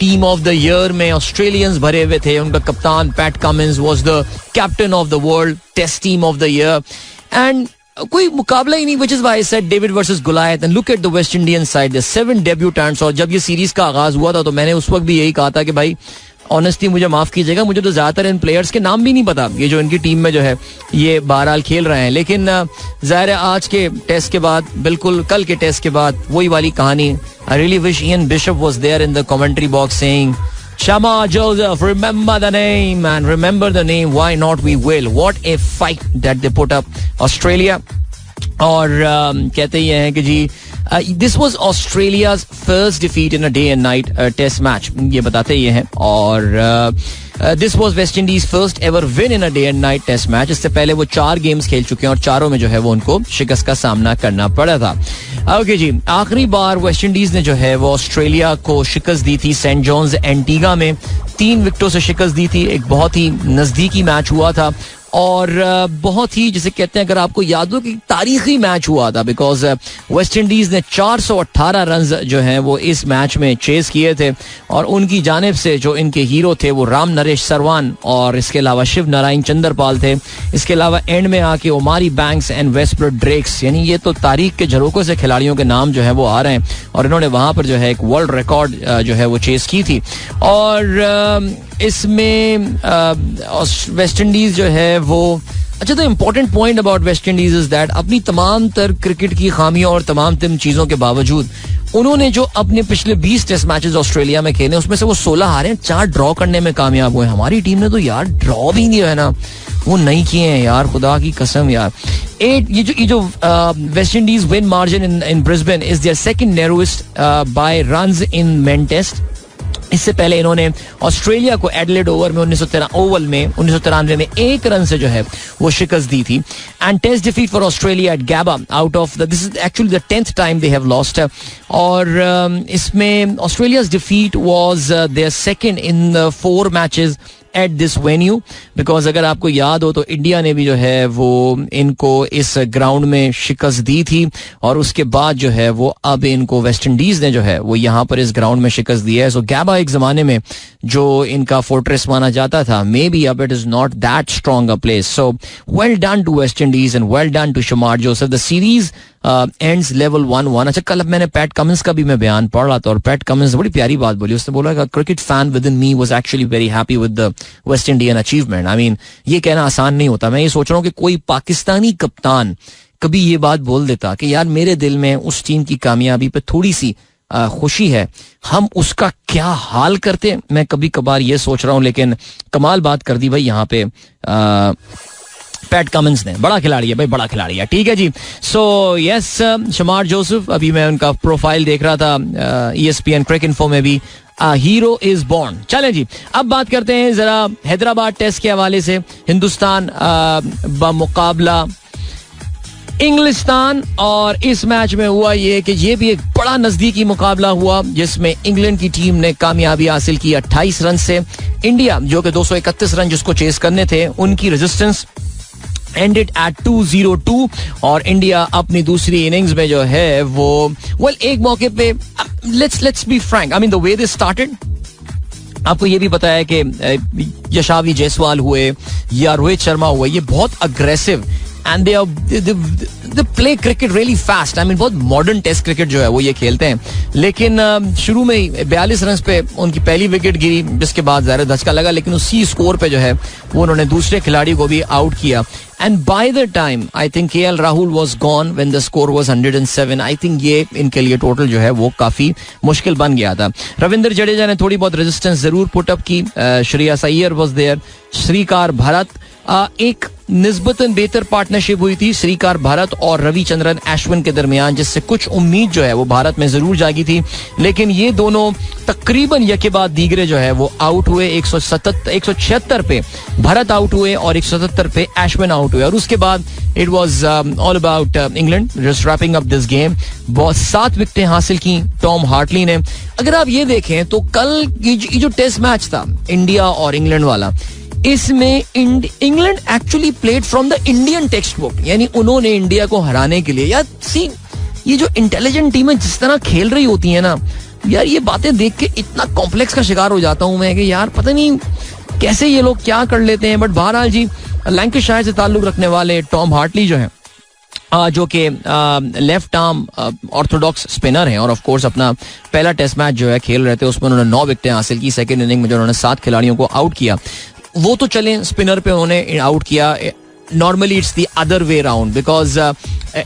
टीम ऑफ द ईयर में ऑस्ट्रेलियंस भरे हुए थे. उनका कप्तान Pat Cummins was the captain of the world test team of the year. And कोई मुकाबला ही नहीं, which is why I said David versus Goliath. And look at the West Indian side, there's 7 debutants. और जब ये series का आगाज हुआ था तो मैंने उस वक्त भी यही कहा था कि भाई ऑनेस्टली मुझे माफ कीजिएगा, मुझे तो ज्यादातर इन प्लेयर्स के नाम भी नहीं पता, ये जो इनकी टीम में जो है ये बहरहाल खेल रहे हैं. लेकिन जाहिर है आज के टेस्ट के बाद, बिल्कुल कल के टेस्ट के बाद वही वाली कहानी. I really wish Ian Bishop was there in the commentary box saying Shamar Joseph, remember the name and remember the name, why not we will. What a fight that they put up Australia. और कहते ये हैं कि जी this was Australia's first defeat in a day and night test match, ये बताते ये हैं. और this was West Indies first ever win in a day and night test match. इससे पहले वो 4 गेम्स खेल चुके हैं और चारों में जो है वो उनको शिकस्त का सामना करना पड़ा था. ओके जी, आखिरी बार वेस्ट इंडीज ने जो है वो ऑस्ट्रेलिया को शिकस्त दी थी सेंट जॉन्स एंटीगा में. 3 विकेटों से शिकस्त दी थी. एक बहुत ही नजदीकी मैच हुआ था और बहुत ही, जिसे कहते हैं, अगर आपको याद हो कि तारीखी मैच हुआ था, बिकॉज वेस्ट इंडीज ने 418 रन जो हैं वो इस मैच में चेस किए थे. और उनकी जानिब से जो इनके हीरो थे वो राम नरेश सरवान और इसके अलावा शिव नारायण चंद्रपाल थे. इसके अलावा एंड में आके ओमारी बैंक्स एंड वेस्टब्रो ड्रेक्स, यानी ये तो तारीख के झरोकों से खिलाड़ियों के नाम जो है वो आ रहे हैं. और इन्होंने वहां पर जो है एक वर्ल्ड रिकॉर्ड जो है वो चेस की थी. और इसमें वेस्ट इंडीज जो है वो, अच्छा, तो important point about West Indies is that अपनी तमाम तर क्रिकेट की खामियों और तमाम चीजों के बावजूद उन्होंने जो अपने पिछले 20 टेस्ट मैचेस ऑस्ट्रेलिया में खेले उसमें से वो 16 हारे हैं, 4 ड्रॉ करने में कामयाब हुए. हमारी टीम ने तो यार ड्रॉ भी नहीं है ना, वो नहीं किए हैं यार, खुदा की कसम यार. ये जो West Indies win margin in Brisbane is their second narrowest by runs in men test. इससे पहले इन्होंने ऑस्ट्रेलिया को एडलेड ओवल में 1993 में 1 रन से जो है वो शिकस्त दी थी. And test defeat for Australia at Gabba out of this is actually the 10th time they have lost. और इसमें Australia's defeat was their second in the 4 matches at this venue. Because अगर आपको याद हो तो इंडिया ने भी जो है वो इनको इस ग्राउंड में शिकस्त दी थी और उसके बाद जो है वो अब इनको वेस्ट इंडीज ने जो है वो यहाँ पर इस ग्राउंड में शिकस्त दी है. सो गैबा एक जमाने में जो इनका फोर्ट्रेस माना जाता था, मे बी अब it is not that strong a place. So well done to West Indies and well done to Shamar Joseph. The series ends level 1-1. अच्छा, कल मैंने पैट कमिंस का भी मैं बयान पढ़ रहा था और पैट कमिंस ने बड़ी प्यारी बात बोली. उसने बोला कि cricket fan with in me was actually very happy with the West Indian achievement. I mean, ये कहना आसान नहीं होता. मैं ये सोच रहा हूँ कि कोई पाकिस्तानी कप्तान कभी ये बात बोल देता कि यार मेरे दिल में उस टीम की कामयाबी पे थोड़ी सी खुशी है, हम उसका क्या हाल करते. मैं कभी कभार ये सोच रहा हूँ, लेकिन कमाल बात कर दी भाई यहाँ पे पैट कमिंस ने. बड़ा खिलाड़ी है भाई, बड़ा खिलाड़ी है. ठीक है जी. सो यस, शमार जोसेफ, अभी मैं उनका प्रोफाइल देख रहा था ESPN क्रिक इन्फो में भी, हीरो इज बॉर्न. चलें जी, अब बात करते हैं जरा हैदराबाद टेस्ट के हवाले से. हिंदुस्तान बमुकाबला इंग्लिस्तान. और इस मैच में हुआ ये कि ये भी एक बड़ा नजदीकी मुकाबला हुआ जिसमें इंग्लैंड की टीम ने कामयाबी हासिल की 28 रन से. इंडिया जो कि 231 रन जिसको चेस करने थे, उनकी रेजिस्टेंस ended at 202. और इंडिया अपनी दूसरी इनिंग्स में जो है वो एक मौके पे, let's be frank, I mean the way this started, आपको ये भी पता है कि यशावी जायसवाल हुए या रोहित शर्मा हुए, ये बहुत aggressive and they play cricket really fast. I mean, बहुत मॉडर्न टेस्ट क्रिकेट जो है वो ये खेलते हैं. लेकिन शुरू में ही 42 रन पे उनकी पहली विकेट गिरी, जिसके बाद ज़रा धचका लगा, लेकिन उसी स्कोर पे जो है वो उन्होंने दूसरे खिलाड़ी को भी आउट किया. And by the time I think KL Rahul was gone when the score was 107. I think ये इनके लिए टोटल जो है वो काफी मुश्किल बन गया था. रविंद्र जडेजा ने थोड़ी बहुत रेजिस्टेंस जरूर पुटअप की. Shreyas Iyer was there, श्रीकार Bharat. एक निस्बतन बेहतर पार्टनरशिप हुई थी श्रीकार भारत और रविचंद्रन अश्विन के दरमियान, जिससे कुछ उम्मीद जो है वो भारत में जरूर जागी थी, लेकिन ये दोनों तकरीबन यके बाद दीगरे जो है वो आउट हुए। 176 पे भारत आउट हुए और 177 पे अश्विन आउट हुए, और उसके बाद it was all about England just wrapping up this game. बहुत 7 विकेटें हासिल की टॉम हार्टली ने। अगर आप ये देखें तो कल ये जो टेस्ट मैच था इंडिया और इंग्लैंड वाला, इसमें England actually played from the Indian text book, यानी उन्होंने इंडिया को हराने के लिए, यार सी ये जो इंटेलिजेंट टीमें जिस तरह खेल रही होती है ना यार, ये बातें देख के इतना कॉम्प्लेक्स का शिकार हो जाता हूं मैं कि यार पता नहीं कैसे ये लोग क्या कर लेते हैं। बट बहरहाल जी, लैंकाशायर से ताल्लुक रखने वाले टॉम हार्टली जो है, जो कि लेफ्ट आर्म ऑर्थोडॉक्स स्पिनर हैं, और ऑफ कोर्स अपना पहला टेस्ट मैच जो है खेल रहे थे उसमें उन्होंने 9 विकेटें हासिल की। सेकंड इनिंग में जो उन्होंने 7 खिलाड़ियों को आउट किया, वो तो चले स्पिनर पे उन्होंने आउट किया। Normally it's the other way round, because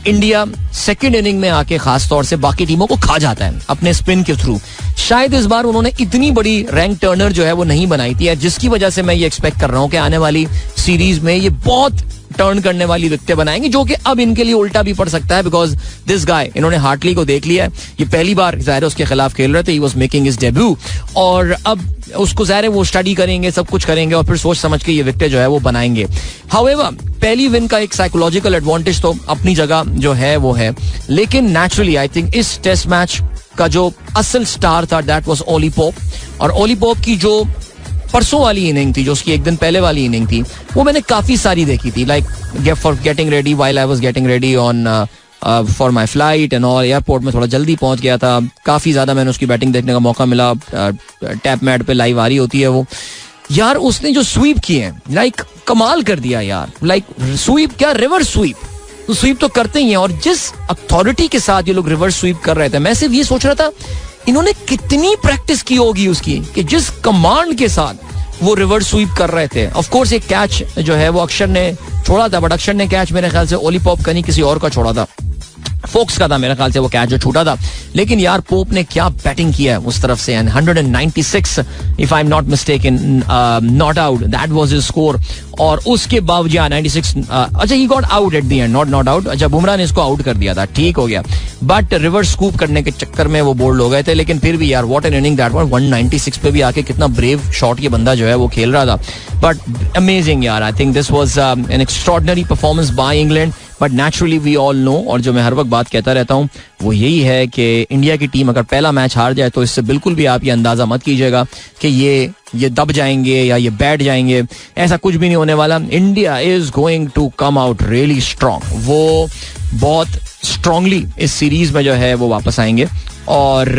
India second inning में आके खास तौर से बाकी टीमों को खा जाता है अपने स्पिन के थ्रू। शायद इस बार उन्होंने इतनी बड़ी रैंक टर्नर जो है वो नहीं बनाई थी, जिसकी वजह से मैं ये एक्सपेक्ट कर रहा हूं कि आने वाली सीरीज में ये बहुत टर्न करने वाली विकेटें बनाएंगे, जो कि अब इनके लिए उल्टा भी पड़ सकता है, बिकॉज दिस गाय, इन्होंने हार्टली को देख लिया है, ये पहली बार ज़ाहिर उसके खिलाफ खेल रहे थे, he was making his debut, और अब उसको ज़ाहिर वो स्टडी करेंगे, सब कुछ करेंगे और फिर सोच समझ के ये विकेटें जो है वो बनाएंगे। हाउएवर पहली विन का एक साइकोलॉजिकल एडवांटेज तो अपनी जगह जो है वो है, लेकिन नेचुरली आई थिंक इस टेस्ट मैच का जो असल स्टार था दैट वाज ओली पोप, और ओली पोप की जो परसों वाली इनिंग थी, जो उसकी एक दिन पहले वाली इनिंग थी, वो मैंने काफी सारी देखी थी, like for getting ready while I was getting ready on for my flight and all. Airport में थोड़ा जल्दी पहुंच गया था, काफी ज्यादा मैंने उसकी बैटिंग देखने का मौका मिला। टैप मैट पे लाइव आ रही होती है वो, यार उसने जो स्वीप किए हैं लाइक कमाल कर दिया यार, लाइक स्वीप क्या, रिवर्स स्वीप, तो स्वीप तो करते ही हैं, और जिस अथॉरिटी के साथ ये लोग रिवर्स स्वीप कर रहे थे, मैं सिर्फ ये सोच रहा था इन्होंने कितनी प्रैक्टिस की होगी उसकी, कि जिस कमांड के साथ वो रिवर्स स्वीप कर रहे थे। ऑफ कोर्स एक कैच जो है वो अक्षर ने छोड़ा था, बट अक्षर ने कैच मेरे ख्याल से ओली पोप का नहीं किसी और का छोड़ा था, फोक्स का था मेरे ख्याल से वो कैच जो छूटा था। लेकिन यार पोप ने क्या बैटिंग किया है उस तरफ से, and 196 if I am not mistaken not out, that was his score. और उसके बावजूद 96 अच्छा he got out at the end, not out, अच्छा बुमराह ने इसको आउट कर दिया था, ठीक हो गया, बट रिवर्स स्कूप करने के चक्कर में वो बोल्ड हो गए थे। लेकिन फिर भी यार what an inning that was, 196 पे भी आके कितना ब्रेव शॉट ये बंदा जो है वो खेल रहा था, बट अमेजिंग यार। I think this was an extraordinary performance by England, but naturally we all know, और जो मैं हर वक्त बात कहता रहता हूँ वो यही है कि इंडिया की टीम अगर पहला मैच हार जाए तो इससे बिल्कुल भी आप ये अंदाजा मत कीजिएगा कि ये दब जाएंगे या ये बैठ जाएंगे, ऐसा कुछ भी नहीं होने वाला। India is going to come out really strong, वो बहुत स्ट्रांगली इस सीरीज में जो है वो वापस आएंगे। और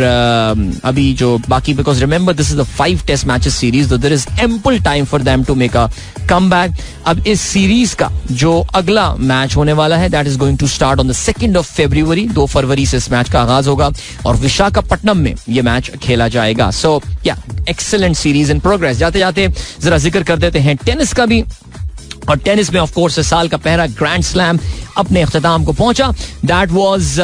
अभी जो बाकी, because remember this is the 5 test matches series, तो there is ample time for them to make a comeback. अब इस सीरीज का जो अगला मैच होने वाला है that is going to start on the 2 February, 2 फरवरी से इस मैच का आगाज होगा और विशाखापट्टनम में ये मैच खेला जाएगा। सो या एक्सेलेंट सीरीज इन प्रोग्रेस। जाते जाते जरा जिक्र कर देते हैं टेनिस का भी, और टेनिस में ऑफ कोर्स इस साल का पहला ग्रैंड स्लैम अपने इख्तिताम को पहुंचा। दैट वाज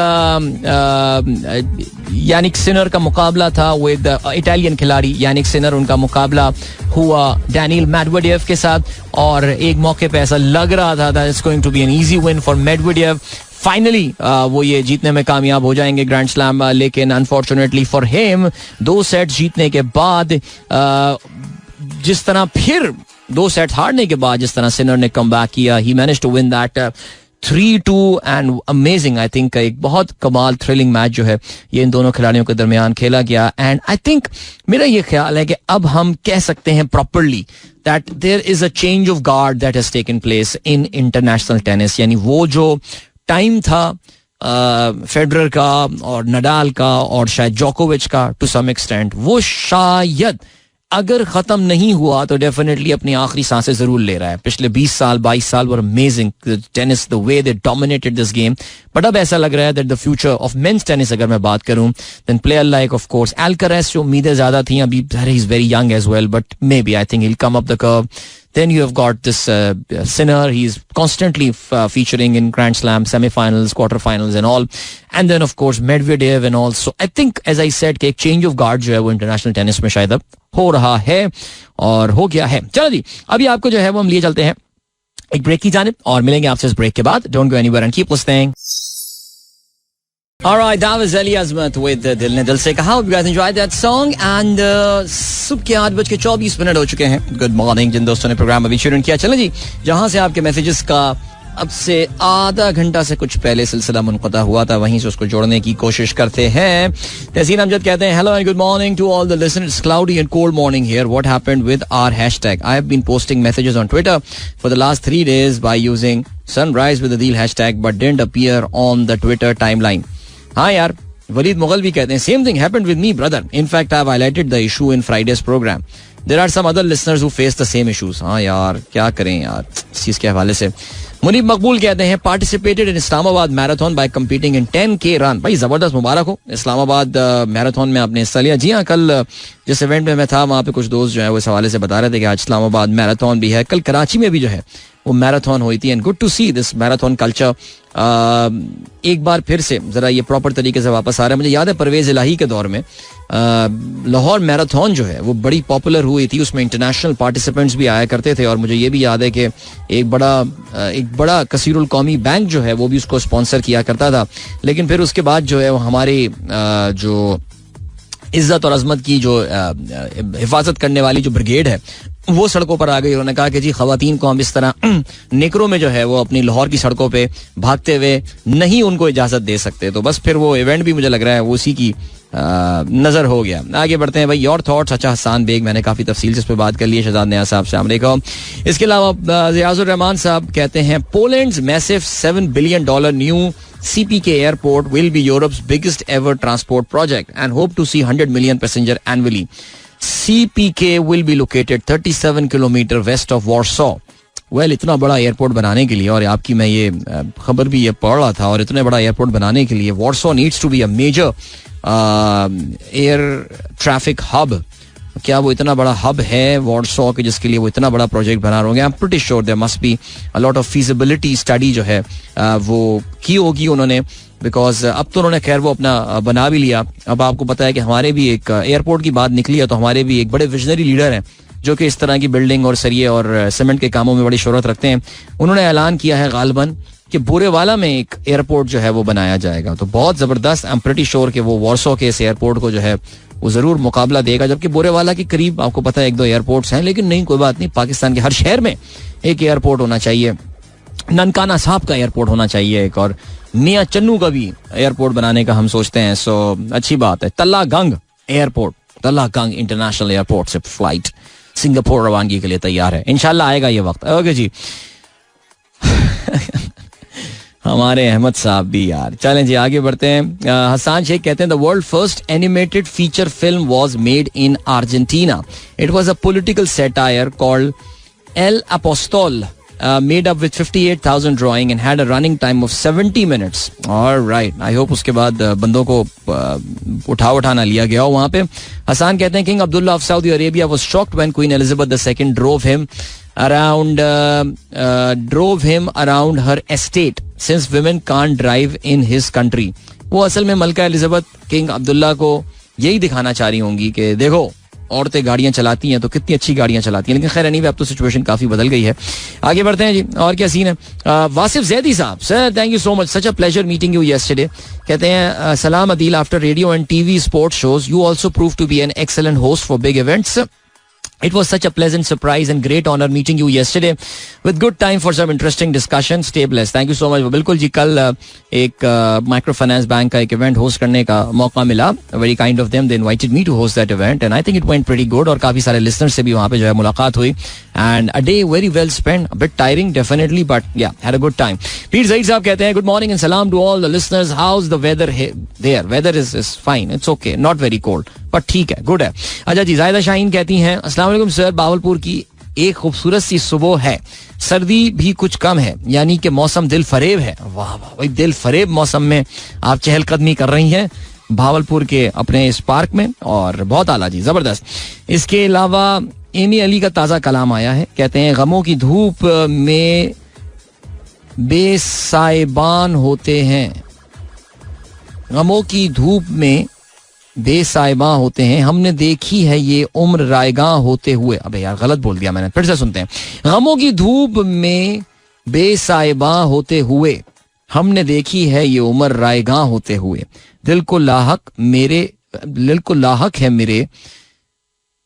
यानिक सिनर का मुकाबला था विद इटालियन खिलाड़ी यानिक सिनर, उनका मुकाबला हुआ डैनियल मेडवेडेव के साथ, और एक मौके पे ऐसा लग रहा था that it's going to be an easy win for Medvedev. Finally वो ये जीतने में कामयाब हो जाएंगे ग्रैंड स्लैम, लेकिन अनफॉर्चुनेटली फॉर हिम 2 सेट जीतने के बाद जिस तरह फिर 2 सेट हारने के बाद जिस तरह सिनर ने कम बैक किया, he managed to win that 3-2 and amazing. I think एक बहुत कमाल थ्रिलिंग मैच जो है ये इन दोनों खिलाड़ियों के दरमियान खेला गया, एंड आई थिंक मेरा ये ख्याल है कि अब हम कह सकते हैं properly that there is a change of guard that has taken place in international tennis. यानी वो जो टाइम था फेडरर का और नडाल का और शायद जोकोविच का टू सम एक्सटेंट, वो शायद अगर खत्म नहीं हुआ तो डेफिनेटली अपनी आखिरी सांसें जरूर ले रहा है। पिछले 20 साल 22 साल were amazing tennis, the way they dominated this game, but अब ऐसा लग रहा है that the future of men's tennis अगर मैं बात करूं then player like of course Alcaraz, जो उम्मीदें ज्यादा थी, अभी ही is very young as well, but maybe I think he will come up the curve. Then you have got this Sinner. He's constantly featuring in Grand Slam semi-finals, quarter-finals and all. And then of course Medvedev and all. So I think, as I said, कि एक change of guard जो है वो international tennis में शायद अब हो रहा है और हो गया है. चलो जी, अभी आपको जो है वो हम लिए चलते हैं एक ब्रेक की जानिब और मिलेंगे आपसे इस ब्रेक के बाद. Don't go anywhere and keep listening. Alright, that was Ali Azmat with दिल ने दिल से कहा. Hope you guys enjoyed that song and सुबह के 8:24 हो चुके हैं. गुड मॉर्निंग जिन दोस्तों ने प्रोग्राम अभी शुरू किया. चलें जी, जहां से आपके मैसेजेस का अब से आधा घंटा से कुछ पहले सिलसिला मुनक़ता हुआ था, वहीं से उसको जोड़ने की कोशिश करते हैं. तहसीन अमजद कहते हैं hello and good morning to all the listeners. Cloudy and cold morning here. What happened with our hashtag? I have been posting messages on Twitter for the last 3 days by using sunrise with Adeel hashtag but didn't appear on the Twitter timeline. हाँ यार, वलीद मुगल भी कहते हैं same thing happened with me brother. In fact I have highlighted the issue in Friday's programme. There are some other listeners who face the same issues. हाँ यार, क्या करें यार इस चीज के हवाले से. मुनीब मकबूल कहते हैं participated in Islamabad marathon by competing in 10K run. भाई जबरदस्त, मुबारक हो. इस्लामाबाद मैराथन में आपने हिस्सा लिया. जी हाँ, कल जिस इवेंट में मैं था वहाँ पे कुछ दोस्त जो है वो इस हवाले से बता रहे थे कि आज इस्लामाबाद मैराथन भी है. कल कराची में भी जो है वो मैराथन हुई थी. And good to see this marathon culture एक बार फिर से जरा ये प्रॉपर तरीके से वापस आ रहा है. मुझे याद है परवेज इलाही के दौर में लाहौर मैराथन जो है वो बड़ी पॉपुलर हुई थी. उसमें इंटरनेशनल पार्टिसिपेंट्स भी आया करते थे और मुझे ये भी याद है कि एक बड़ा कसीरुल कौमी बैंक जो है वो भी उसको स्पॉन्सर किया करता था. लेकिन फिर उसके बाद जो है वो हमारे जो इज्जत और अजमत की जो हिफाजत करने वाली जो ब्रिगेड है वो सड़कों पर आ गई. उन्होंने कहा कि जी खवातीन को हम इस तरह नेकरों में जो है वो अपनी लाहौर की सड़कों पे भागते हुए नहीं उनको इजाजत दे सकते. तो बस फिर वो इवेंट भी मुझे लग रहा है वो उसी की नजर हो गया. आगे बढ़ते हैं भाई. Your thoughts. अच्छा, हसान बेग, मैंने काफी तफसील से इस पर बात कर ली है. शहजाद नया साहब से अलैकुम. इसके अलावा रियाजुर रहमान साहब कहते हैं Poland's massive $7 billion new CPK airport will be Europe's biggest ever transport project and hope to see 100 million passenger annually. CPK will be located 37 kilometer west of Warsaw. Well, इतना बड़ा एयरपोर्ट बनाने के लिए, और आपकी मैं ये खबर भी ये पढ़ रहा था, और इतने बड़ा एयरपोर्ट बनाने के लिए Warsaw needs to be a major air traffic hub. क्या वो इतना बड़ा हब है वॉर्सो के जिसके लिए वो इतना बड़ा प्रोजेक्ट बना रहे होंगे? I am pretty sure there must be a lot of feasibility study जो है वो की होगी उन्होंने, बिकॉज अब तो उन्होंने खैर वो अपना बना भी लिया. अब आपको पता है कि हमारे भी एक एयरपोर्ट की बात निकली है तो हमारे भी एक बड़े विजनरी लीडर हैं जो कि इस तरह की बिल्डिंग और सरिये और सीमेंट के कामों में बड़ी शोहरत रखते हैं. उन्होंने ऐलान किया है गालबन कि बोरेवाला में एक एयरपोर्ट जो है वो बनाया जाएगा. तो बहुत जबरदस्त. आई एम प्रीटी श्योर कि वो वॉर्सो के इस एयरपोर्ट को जो है वो जरूर मुकाबला देगा. जबकि बोरेवाला के करीब आपको पता है 1-2 एयरपोर्ट्स हैं, लेकिन नहीं, कोई बात नहीं. पाकिस्तान के हर शहर में एक एयरपोर्ट होना चाहिए. ननकाना साहब का एयरपोर्ट होना चाहिए एक, और मियाँ चन्नू का भी एयरपोर्ट बनाने का हम सोचते हैं. सो अच्छी बात है. तल्ला गंग एयरपोर्ट, तल्ला गंग इंटरनेशनल एयरपोर्ट से फ्लाइट सिंगापुर रवानगी के लिए तैयार है. इंशाल्लाह आएगा ये वक्त. ओके जी. हमारे अहमद साहब भी यार. चलें जी, आगे बढ़ते हैं. हसान शेख कहते हैं the world first animated feature film was made in Argentina. It was a political satire called El Apostol, made up with 58,000 drawing and had a running time of 70 minutes. All right, I hope उसके बाद बंदों को उठाना लिया गया हो वहाँ पे. हसान कहते हैं King Abdullah of Saudi Arabia was shocked when Queen Elizabeth II drove him around her estate since women can't drive in his country. वो असल में मलका एलिजाबेथ किंग अब्दुल्ला को यही दिखाना चाह रही होंगी कि देखो औरतें गाड़ियां चलाती हैं तो कितनी अच्छी गाड़ियां चलाती हैं. लेकिन खैर नहीं, अब तो सिचुएशन काफी बदल गई है. आगे बढ़ते हैं जी. और क्या सीन है? वासिफ जैदी साहब, sir thank you so much, such a pleasure meeting you yesterday. कहते हैं सलाम Adeel, after radio and TV sports shows you also prove to be an excellent host for big events. It was such a pleasant surprise and great honor meeting you yesterday with good time for some interesting discussion. Stay blessed. Thank you so much. बिल्कुल जी, कल एक micro finance bank का एक event host करने का मौका मिला. Very kind of them. They invited me to host that event and I think it went pretty good. और काफी सारे listeners से भी वहाँ पे जो है मुलाकात हुई. And a day very well spent. A bit tiring definitely, but yeah, had a good time. पीर ज़ईद साहब कहते हैं good morning and salam to all the listeners. How's the weather there? Weather is fine. It's okay. Not very cold. पर ठीक है, good है. अच्छा जी, जायदा शाहीन कहती हैं अस्सलाम वालेकुम सर, बावलपुर की एक खूबसूरत सी सुबह है, सर्दी भी कुछ कम है, यानी कि मौसम दिल फरेब है. वाह वाह भाई, दिल फरेब मौसम में आप चहलकदमी कर रही हैं भावलपुर के अपने इस पार्क में, और बहुत आला जी, जबरदस्त. इसके अलावा एमी अली का ताज़ा कलाम आया है. कहते हैं गमों की धूप में बेसाइबान होते हैं, गमों की धूप में बेसाइबा होते हैं, हमने देखी है ये उम्र रायगां होते हुए. अबे यार गलत बोल दिया मैंने, फिर से सुनते हैं. गमों की धूप में बेसाइबा होते हुए, हमने देखी है ये उम्र रायगां होते हुए, दिल को लाहक है मेरे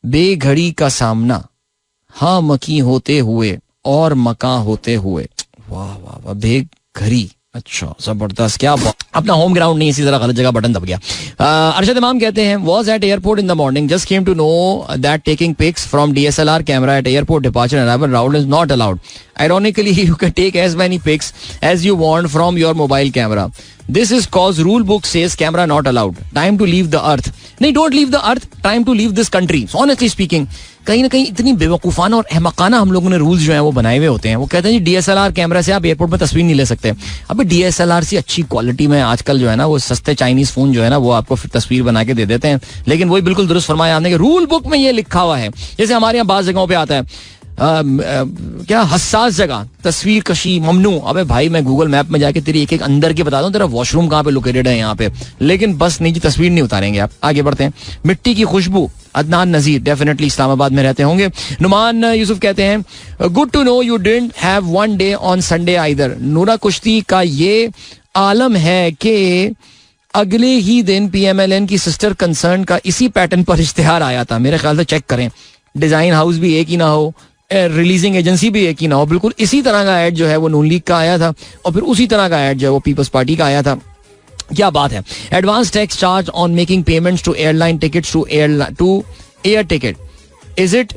बेघड़ी का सामना, हाँ मकी होते हुए और मकां होते हुए. वाह वाह वाह, बेघड़ी, अच्छा जबरदस्त, क्या अपना होम ग्राउंड नहीं, इसी तरह गलत जगह बटन दब गया. अरशद इमाम कहते हैं was at airport in the morning, just came to know that taking pics from DSLR camera at airport departure and arrival round is not allowed. Ironically, you can take as many pics as you want from your mobile camera. This is cause rule book says camera not allowed. Time to leave the earth. नहीं, don't leave the earth. Time to leave this country. So honestly speaking, कहीं ना कहीं इतनी बेवकूफाना और अहमकाना हम लोगों ने rules जो हैं वो बनाए हुए होते हैं. वो कहते हैं जी DSLR कैमरा से आप एयरपोर्ट में तस्वीर नहीं ले सकते. अबे DSLR से अच्छी क्वालिटी में आजकल जो है ना वो सस्ते चाइनीज फोन जो है ना वो आपको फिर तस्वीर बना के दे देते हैं. लेकिन वही बिल्कुल दुरुस्त फरमाया आपने कि रूल बुक में ये लिखा हुआ है. जैसे हमारे यहाँ बाज जगहों पे आता है क्या हसास जगह तस्वीर कशी ममनू. अबे भाई मैं गूगल मैप में जाके तेरी एक एक अंदर के बता दूं तेरा वॉशरूम कहाँ पे लोकेटेड है यहाँ पे, लेकिन बस निजी तस्वीर नहीं उतारेंगे आप. आगे बढ़ते हैं. मिट्टी की खुशबू, अदनान नजीर डेफिनेटली इस्लामाबाद में रहते होंगे. नुमान यूसुफ कहते हैं good to know you didn't have one day on Sunday either. नूरा कुश्ती का ये आलम है कि अगले ही दिन PMLN की सिस्टर कंसर्न का इसी पैटर्न पर इश्तिहार आया था. मेरे ख्याल से चेक करें, डिजाइन हाउस भी एक ही ना हो, रिलीजिंग एजेंसी भी एक ही ना हो, बिल्कुल इसी तरह का एड जो है वो नून लीग का आया था और फिर उसी तरह का एड जो है वो पीपल्स पार्टी का आया था. क्या बात है. Advance tax charge on making payments to airline tickets to air ticket, is it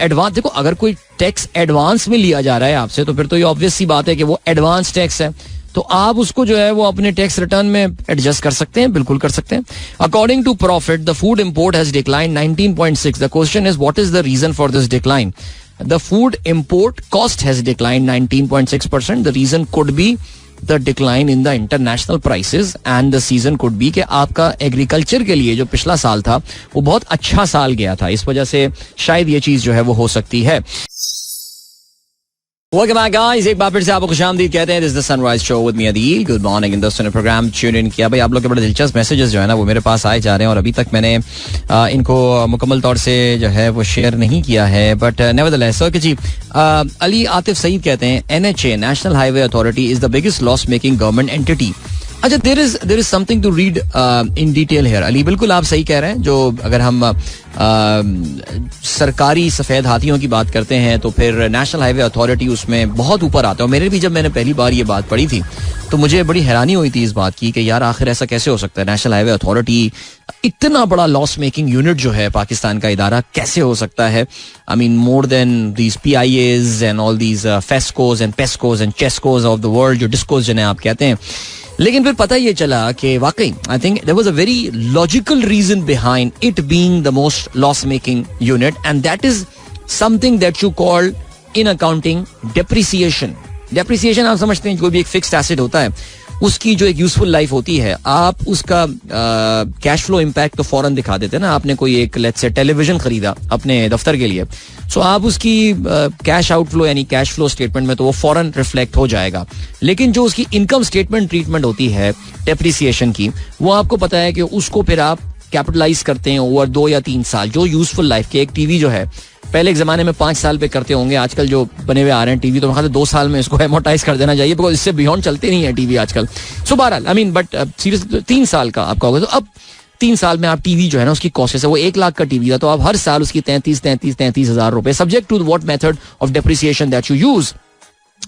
advance? देखो अगर कोई टैक्स एडवांस में लिया जा रहा है आपसे तो फिर तो ये ऑब्वियस सी बात है कि वो एडवांस टैक्स है, तो आप उसको जो है वो अपने टैक्स रिटर्न में एडजस्ट कर सकते हैं, बिल्कुल कर सकते हैं. According to profit the food import has decline 19.6. The question is what is the reason for this decline? The food import cost has decline 19.6%. The reason could be the decline in the international prices and the season could be कि आपका agriculture के लिए जो पिछला साल था वो बहुत अच्छा साल गया था, इस वजह से शायद ये चीज जो है वो हो सकती है. Welcome back guys, एक बार फिर से आपको खुशामदीद कहते हैं. This is the Sunrise Show with me Adil. Good morning. इन दोस्तों ने प्रोग्राम ट्यून इन किया. भाई आप लोग के बड़े दिलचस्प मैसेजेस जो है ना वो मेरे पास आए जा रहे हैं और अभी तक मैंने इनको मुकम्मल तौर से जो है वो शेयर नहीं किया है, बट नेवरदलेस. ओके जी. अली आतिफ सईद कहते हैं NHA national highway authority is the biggest loss making government entity. अच्छा, there is something to read in detail here. Ali बिल्कुल आप सही कह रहे हैं. जो अगर हम सरकारी सफेद हाथियों की बात करते हैं तो फिर नेशनल हाईवे अथॉरिटी उसमें बहुत ऊपर आता है. मेरे भी जब मैंने पहली बार ये बात पढ़ी थी तो मुझे बड़ी हैरानी हुई थी इस बात की कि यार आखिर ऐसा कैसे हो सकता है. नेशनल हाईवे अथॉरिटी इतना बड़ा लॉस मेकिंग यूनिट जो है पाकिस्तान का इदारा कैसे हो सकता है. I mean more than these PIAs and all these FESCOs and PESCOs and CHESCOs of the world, जो डिस्कोज जिन्हें आप कहते हैं. लेकिन फिर पता ये चला कि वाकई I think there was a very logical reason behind it being the most loss making unit and that is something that you call in accounting depreciation. Depreciation आप समझते हैं कोई भी एक फिक्स्ड एसेट होता है उसकी जो एक यूजफुल लाइफ होती है आप उसका कैश फ्लो इम्पैक्ट तो फौरन दिखा देते हैं ना. आपने कोई एक लेट्स से टेलीविजन खरीदा अपने दफ्तर के लिए, सो आप उसकी कैश आउटफ्लो यानी कैश फ्लो स्टेटमेंट में तो वो फौरन रिफ्लेक्ट हो जाएगा. लेकिन जो उसकी इनकम स्टेटमेंट ट्रीटमेंट होती है डेप्रिसिएशन की, वो आपको पता है कि उसको फिर आप कैपिटलाइज करते हैं ओवर 2 या 3 साल. जो यूजफुल लाइफ के एक टीवी जो है पहले एक जमाने में 5 साल पे करते होंगे, आजकल जो बने हुए आ रहे हैं टीवी तो मेरे 2 साल में इसको एमोटाइज कर देना चाहिए, बिकॉज इससे बियॉन्ड चलते नहीं है टीवी आजकल. सो बहरहाल आई मीन बट सीरियस 3 साल का आपका होगा. तो अब 3 साल में आप टीवी जो है ना उसकी कॉस्ट है वो 1 लाख का टीवी था तो आप हर साल उसकी 33 हज़ार रुपए subject to what method of depreciation that you use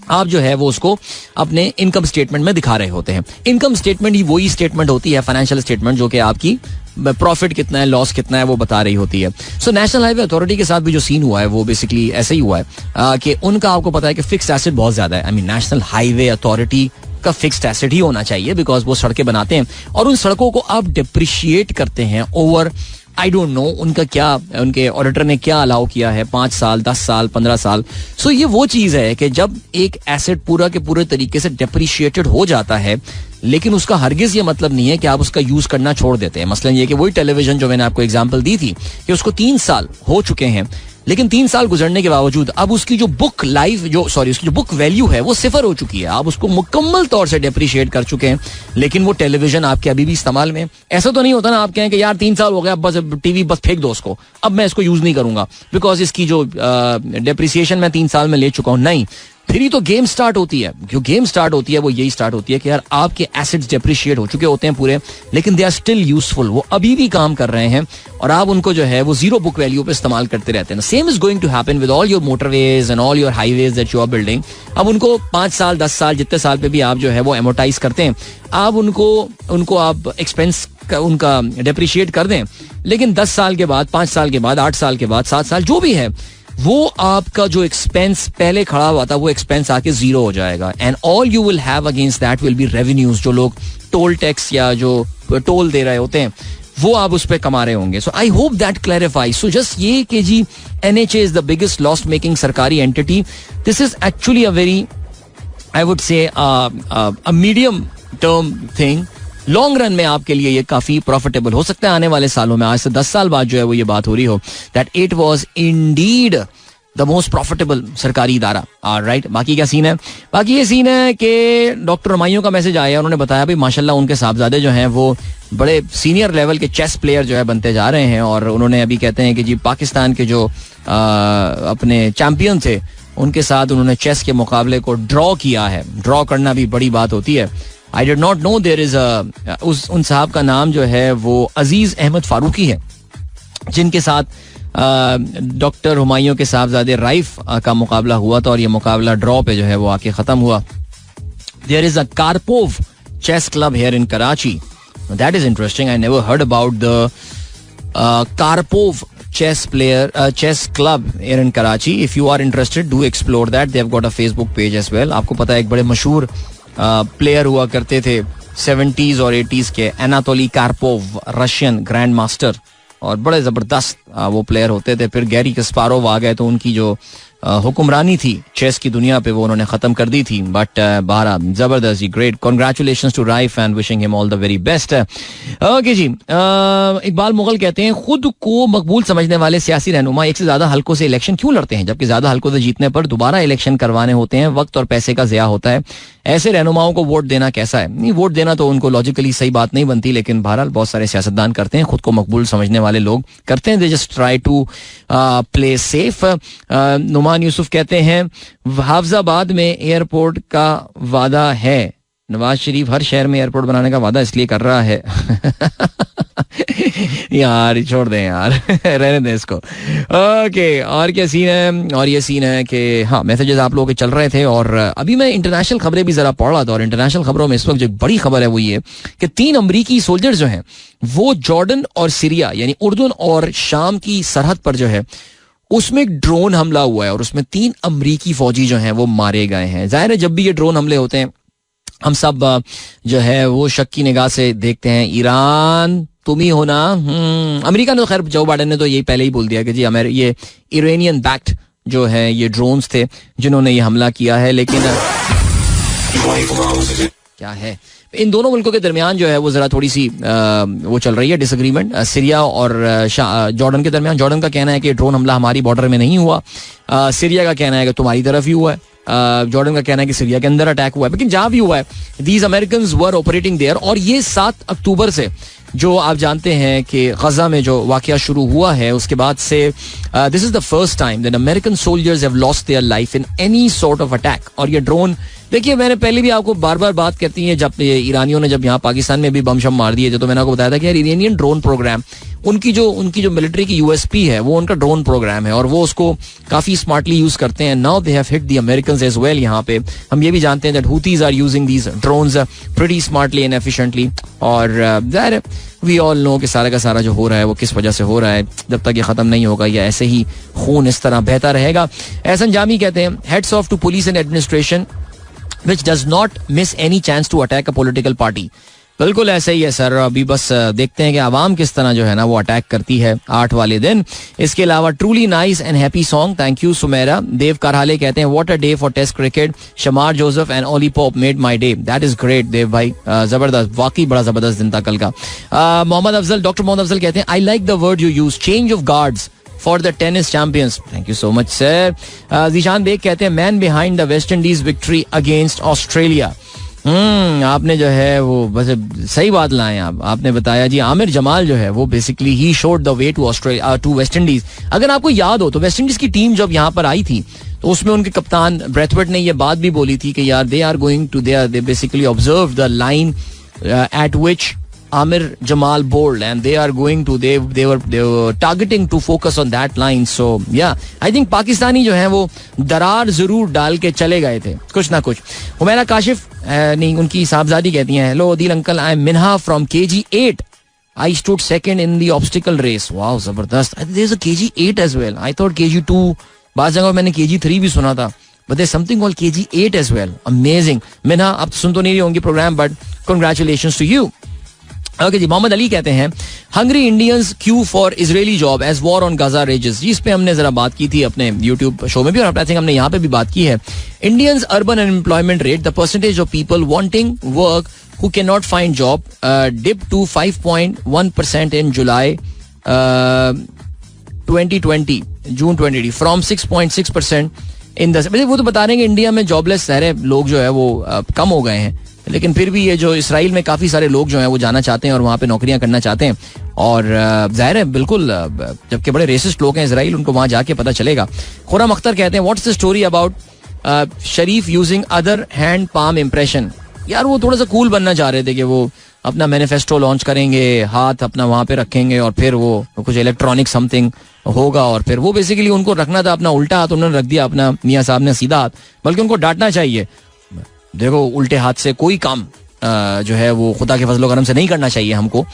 आप जो है वो उसको अपने इनकम स्टेटमेंट में दिखा रहे होते हैं. इनकम स्टेटमेंट ही वही स्टेटमेंट होती है फाइनेंशियल स्टेटमेंट जो कि आपकी प्रॉफिट कितना है लॉस कितना है वो बता रही होती है. सो नेशनल हाईवे अथॉरिटी के साथ भी जो सीन हुआ है वो बेसिकली ऐसे ही हुआ है कि उनका आपको पता है कि फिक्स्ड एसेट बहुत ज्यादा है. I mean national highway authority का फिक्स्ड एसेट ही होना चाहिए बिकॉज वो सड़कें बनाते हैं और उन सड़कों को आप डिप्रिशिएट करते हैं ओवर आई डोंट नो उनका क्या उनके ऑडिटर ने क्या अलाउ किया है 5 साल 10 साल 15 साल. सो ये वो चीज है कि जब एक एसेट पूरा के पूरे तरीके से डेप्रिशिएटेड हो जाता है लेकिन उसका हरगिज ये मतलब नहीं है कि आप उसका यूज करना छोड़ देते हैं. मसलन ये कि वही टेलीविजन जो मैंने आपको एग्जांपल दी थी कि उसको 3 साल हो चुके हैं लेकिन 3 साल गुजरने के बावजूद अब उसकी जो बुक लाइफ उसकी जो बुक वैल्यू है वो 0 हो चुकी है. आप उसको मुकम्मल तौर से डेप्रिशिएट कर चुके हैं लेकिन वो टेलीविजन आपके अभी भी इस्तेमाल में. ऐसा तो नहीं होता ना आप कहें कि यार 3 साल हो गया बस टीवी बस फेंक दो उसको, अब मैं इसको यूज नहीं करूंगा बिकॉज इसकी जो डेप्रिसिएशन मैं 3 साल में ले चुका हूं. नहीं, फिर ही तो गेम स्टार्ट होती है. जो गेम स्टार्ट होती है वो यही स्टार्ट होती है कि यार आपके एसेट्स डेप्रिशिएट हो चुके होते हैं पूरे, लेकिन दे आर स्टिल यूजफुल, वो अभी भी काम कर रहे हैं और आप उनको जो है वो जीरो बुक वैल्यू पे इस्तेमाल करते रहते हैं. Same is going to happen with all your motorways and all your highways that you are building. अब उनको 5 साल 10 साल जितने साल पे भी आप जो है वो एमोटाइज करते हैं, आप उनको आप एक्सपेंस उनका डेप्रिशिएट कर दें, लेकिन 10 साल के बाद, 5 साल के बाद, 8 साल के बाद, 7 साल जो भी है, वो आपका जो एक्सपेंस पहले खड़ा हुआ था वो एक्सपेंस आके जीरो हो जाएगा. And all you will have against that will be revenues. जो लोग टोल टैक्स या जो टोल दे रहे होते हैं वो आप उस पर कमा रहे होंगे. So I hope that clarify. So just ये कि जी NHA is the biggest loss making सरकारी entity. This is actually a very, I would say a medium term thing. Long run में आपके लिए ये काफी प्रॉफिटेबल हो सकता है आने वाले सालों में. आज से 10 साल बाद जो है वो ये बात हो रही हो that it was Indeed the most profitable सरकारी इदारा. राइट, बाकी क्या सीन है? बाकी ये सीन है कि डॉक्टर हुमायूं का मैसेज आया. उन्होंने बताया भाई माशाल्लाह उनके साहबजादे जो हैं वो बड़े सीनियर लेवल के चेस प्लेयर जो है बनते जा रहे हैं. और उन्होंने अभी कहते हैं कि जी पाकिस्तान के जो अपने चैंपियन थे उनके साथ उन्होंने चेस के मुकाबले को ड्रॉ किया है. ड्रॉ करना भी बड़ी बात होती है. I did not know there is उन साहब का नाम जो है वो अजीज अहमद फारूकी है, जिनके साथ डॉक्टर हुमायूं के साहबजादे राइफ का मुकाबला हुआ था और ये मुकाबला ड्रॉ पे जो है वो आके खत्म हुआ. There is a Karpov chess club here in Karachi. That is interesting. I never heard about the Karpov chess club here in Karachi. If you are interested, do explore that. They have got a Facebook page as well. आपको पता है एक बड़े मशहूर player हुआ करते थे 70s और 80s के, एनातोली कार्पोव, रशियन ग्रैंड मास्टर, और बड़े जबरदस्त वो प्लेयर होते थे. फिर गैरी कस्पारोव आ गए तो उनकी जो हुक्मरानी थी चेस की दुनिया पे वो उन्होंने खत्म कर दी थी. बट बहरहाल जबरदस्त, great, congratulations to Raif and wishing him all the very best. Okay जी, इकबाल मुगल कहते हैं खुद को मकबूल समझने वाले सियासी रहनुमा एक से ज्यादा हल्कों से इलेक्शन क्यों लड़ते हैं, जबकि ज्यादा हल्कों से जीतने पर दोबारा इलेक्शन करवाने होते हैं, वक्त और पैसे का ज़िया होता है. ऐसे रहनुमाओं को वोट देना कैसा है? नहीं, वोट देना तो उनको लॉजिकली सही बात नहीं बनती, लेकिन बहरहाल बहुत सारे सियासतदान करते हैं, खुद को मकबूल समझने वाले लोग करते हैं. They just try to play safe. Numan Yusuf कहते हैं हाफजाबाद में एयरपोर्ट का वादा है. नवाज शरीफ हर शहर में एयरपोर्ट बनाने का वादा इसलिए कर रहा है. यार छोड़ दें यार, रहने दें इसको. ओके, और क्या सीन है? और ये सीन है कि हाँ, मैसेजेस आप लोगों के चल रहे थे और अभी मैं इंटरनेशनल खबरें भी जरा पढ़ रहा था. और इंटरनेशनल खबरों में इस वक्त जो बड़ी खबर है वो ये कि 3 अमरीकी सोल्जर्स जो हैं वो जॉर्डन और सीरिया यानी उर्दन और शाम की सरहद पर जो है उसमें एक ड्रोन हमला हुआ है और उसमें 3 अमरीकी फौजी जो हैं वो मारे गए हैं. जाहिर है जब भी ये ड्रोन हमले होते हैं हम सब जो है वो शक की निगाह से देखते हैं, ईरान तुम ही हो ना. अमेरिका ने तो खैर, जो बाइडेन ने तो यही पहले ही बोल दिया कि जी ये इरानियन बैक्ड जो है ये ड्रोन्स थे जिन्होंने ये हमला किया है. लेकिन क्या है, इन दोनों मुल्कों के दरमियान जो है वो जरा थोड़ी सी वो चल रही है डिसएग्रीमेंट सीरिया और जॉर्डन के दरमियान. जॉर्डन का कहना है कि ड्रोन हमला हमारी बॉर्डर में नहीं हुआ, सीरिया का कहना है कि तुम्हारी तरफ ही हुआ है. जॉर्डन का कहना है कि सीरिया के अंदर अटैक हुआ है. लेकिन जहां भी हुआ है, these Americans were operating there. और ये 7 अक्टूबर से जो आप जानते हैं कि गजा में जो वाकया शुरू हुआ है उसके बाद से this is the first time that American soldiers have lost their life in any sort of attack. और ये ड्रोन, देखिए मैंने पहले भी आपको बार बार बात करती है, जब ईरानियों ने जब यहाँ पाकिस्तान में भी बम शम मार दिए थे तो मैंने आपको बताया था कि यार इरानियन ड्रोन प्रोग्राम, उनकी जो मिलिट्री की USP है वो उनका ड्रोन प्रोग्राम है और वो उसको काफी स्मार्टली यूज करते हैं. Now they have hit the Americans as well. यहाँ पे हम ये भी जानते हैं that Houthis are using these drones pretty smartly and efficiently. और दैट वी ऑल नो कि सारा का सारा जो हो रहा है वो किस वजह से हो रहा है. जब तक ये खत्म नहीं होगा या ऐसे ही खून इस तरह बहता रहेगा. एहसन जामी कहते हैं hats off to police and administration which does not miss any chance to attack a political party. बिल्कुल ऐसे ही है सर. अभी बस देखते हैं कि आवाम किस तरह जो है ना वो अटैक करती है 8 वाले दिन. इसके अलावा truly nice and happy song, thank you Sumera. Dev Karhale कहते हैं what a day for test cricket, Shamar Joseph and Ollie Pope made my day. That is great Dev भाई, जबरदस्त, वाकई बड़ा जबरदस्त दिन था कल का. मोहम्मद अफजल, डॉक्टर मोहम्मद अफजल कहते हैं I like the word you use, change of guards for the tennis champions. Thank you so much sir. Zeeshan bag कहते हैं man behind the West Indies victory against Australia. आपने जो है वो बस सही बात लाए आपने बताया जी. आमिर जमाल जो है वो बेसिकली ही showed the way to Australia to West Indies. अगर आपको याद हो तो वेस्ट इंडीज की टीम जब यहाँ पर आई थी तो उसमें उनके कप्तान ब्रैथवेट ने ये बात भी बोली थी कि यार they basically observe the line at which Amir Jamal bowled and they were targeting to focus on that line. So yeah, I think Pakistani जो हैं वो दरार जरूर डाल के चले गए थे कुछ ना कुछ. हुमैरा काशिफ नहीं, उनकी साहबजादी कहती हैं, hello Adeel uncle, I am Minha from KG8. I stood second in the obstacle race. Wow, जबरदस्त. There's a KG8 as well. I thought KG2. बाज़ जगह मैंने KG3 भी सुना था. But there's something called KG8 as well. Amazing. मिन्हा, आप सुन तो नहीं रही होंगी program, but congratulations to you. Okay जी, मोहम्मद अली कहते हैं, hungry Indians queue for Israeli job as war on Gaza rages. जी, इस पे हमने जरा बात की थी अपने यूट्यूब शो में भी, और आई थिंक हमने यहाँ पे भी बात की है. Indians urban unemployment rate, the percentage of people wanting work who can not find job, dip to 5.1% in July 2020, June 2020 from 6.6% in the. वो तो बता रहे हैं कि इंडिया में जॉबलेस सारे लोग जो है वो कम हो गए हैं, लेकिन फिर भी ये जो इसराइल में काफ़ी सारे लोग जो हैं वो जाना चाहते हैं और वहाँ पे नौकरियां करना चाहते हैं. और जाहिर है बिल्कुल, जबकि बड़े रेसिस्ट लोग हैं इसराइल, उनको वहाँ जाके पता चलेगा. खुर्रम अख्तर कहते हैं, what's the story about Sharif using other hand palm impression. यार वो थोड़ा सा कूल बनना चाह रहे थे कि वो अपना मैनिफेस्टो लॉन्च करेंगे, हाथ अपना वहाँ पे रखेंगे और फिर वो कुछ इलेक्ट्रॉनिक समथिंग होगा, और फिर वो बेसिकली उनको रखना था अपना उल्टा हाथ, उन्होंने रख दिया अपना मियाँ साहब ने सीधा हाथ. बल्कि उनको डांटना चाहिए. देखो, उल्टे हाथ से कोई काम जो है वो खुदा के फजलो करम से नहीं करना चाहिए, हमको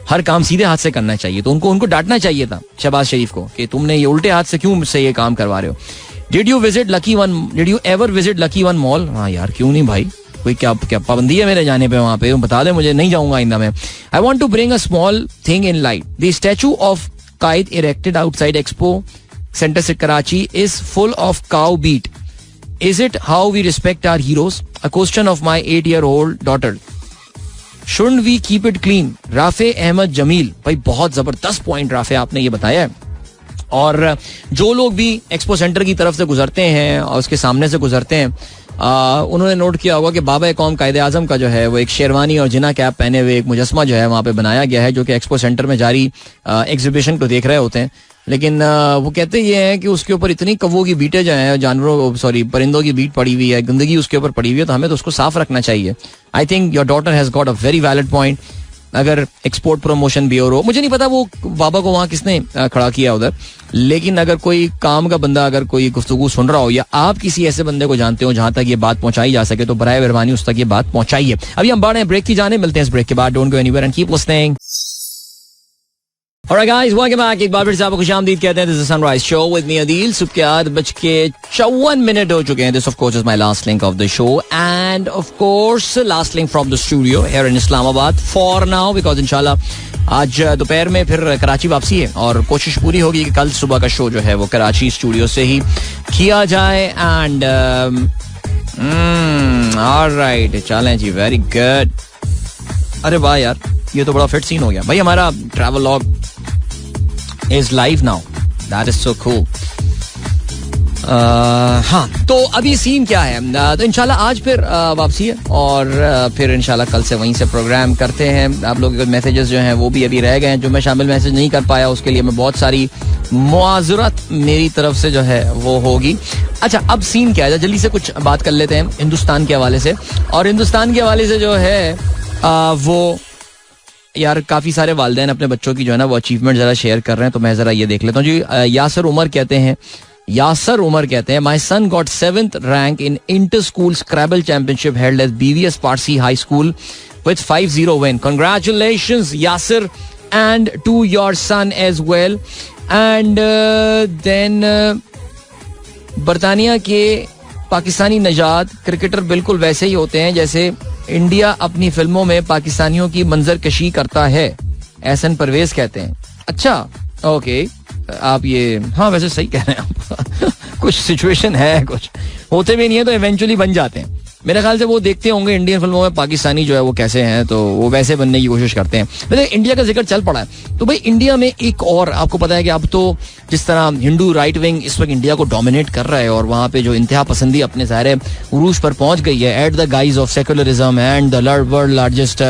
हर काम सीधे हाथ से करना चाहिए. तो उनको डांटना चाहिए था शहबाज शरीफ को कि तुमने ये उल्टे हाथ से क्यों मुझसे ये काम करवा रहे हो. Did you ever visit lucky one mall? हाँ यार, क्यों नहीं भाई, कोई क्या पाबंदी है मेरे जाने पे वहां पे? बता दे मुझे, नहीं जाऊंगा आइंदा में. I want to bring a small thing in light. The statue of kite erected outside expo centre से Karachi is full of cow beat. Is it how we respect our heroes? A question of my 8-year-old daughter. Shouldn't we keep it clean? Rafay Ahmed Jameel भाई, बहुत जबरदस्त point Rafe आपने ये बताया है. और जो लोग भी एक्सपो सेंटर की तरफ से गुजरते हैं और उसके सामने से गुजरते हैं, उन्होंने नोट किया होगा कि बाबा कौम कायद आजम का जो है वो एक शेरवानी और जिना कैप पहने हुए एक मुजस्मा जो है वहाँ पे बनाया गया है, जो कि एक्सपो सेंटर में जारी एग्जीबिशन को देख रहे होते हैं. लेकिन वो कहते ये हैं कि उसके ऊपर इतनी कव्वों की बीटें जो हैं, परिंदों की बीट पड़ी हुई है, गंदगी उसके ऊपर पड़ी हुई है, तो हमें तो उसको साफ रखना चाहिए. I think your daughter has got a very valid point. अगर एक्सपोर्ट प्रमोशन ब्यूरो, मुझे नहीं पता वो बाबा को वहाँ किसने खड़ा किया उधर, लेकिन अगर कोई काम का बंदा, अगर कोई गुफ्तगू सुन रहा हो या आप किसी ऐसे बंदे को जानते हो जहां तक ये बात पहुंचाई जा सके, तो बराए मेहरबानी उस तक ये बात पहुंचाइए. अभी हम बढ़े ब्रेक की जाने, मिलते हैं इस ब्रेक के बाद. Don't go anywhere and keep listening. Alright guys, welcome back. एक बार फिर से आपको खुशामदीद कहते हैं. This is Sunrise Show with me Adil. सुबह के 8:54 हो चुके हैं. This of course is my last link of the show and of course last link from the studio here in Islamabad for now, because इंशाल्लाह आज दोपहर में फिर कराची वापसी है और कोशिश पूरी होगी कि कल सुबह का शो जो है वो कराची स्टूडियो से ही किया जाए. एंड ऑलराइट, चलें जी, वेरी गुड. अरे वाह यार, ये तो बड़ा फिट सीन हो गया भाई. हमारा travel log is live now. That is so cool. हाँ, तो अभी सीन क्या है, तो इंशाल्लाह आज फिर वापसी है और फिर इंशाल्लाह कल से वहीं से प्रोग्राम करते हैं. आप लोगों के मैसेजेस जो हैं वो भी अभी रह गए हैं, जो मैं शामिल मैसेज नहीं कर पाया उसके लिए मैं बहुत सारी मुआज़रत मेरी तरफ से जो है वो होगी. अच्छा, अब सीन क्या है, जल्दी से कुछ बात कर लेते हैं हिंदुस्तान के हवाले से. और हिंदुस्तान के हवाले से जो है वो यार काफ़ी सारे वालिदैन अपने बच्चों की जो है ना वो अचीवमेंट ज़रा शेयर कर रहे हैं, तो मैं ज़रा ये देख लेता हूँ जी. यासर उमर कहते हैं my son got 7th rank in inter school Scrabble championship held at BVS Parsi high school with 5-0 win. Congratulations Yasir and to your son as well. And then बरतानिया के पाकिस्तानी नजाद क्रिकेटर बिल्कुल वैसे ही होते हैं जैसे इंडिया अपनी फिल्मों में पाकिस्तानियों की मंजर कशी करता है, एहसन परवेज कहते हैं. अच्छा, ओके, आप ये, हाँ वैसे सही कह रहे हैं आप. कुछ सिचुएशन है, कुछ होते भी नहीं है तो इवेंचुअली बन जाते हैं. मेरे ख्याल से वो देखते होंगे इंडियन फिल्मों में पाकिस्तानी जो है वो कैसे हैं, तो वो वैसे बनने की कोशिश करते हैं. मतलब इंडिया का जिक्र चल पड़ा है तो भाई इंडिया में एक और आपको पता है कि अब तो जिस तरह हिंदू राइट विंग इस वक्त इंडिया को डोमिनेट कर रहा है और वहाँ पे जो इंतहा पसंदी अपने सारे उरूज पर पहुंच गई है at the guys of secularism and the world largest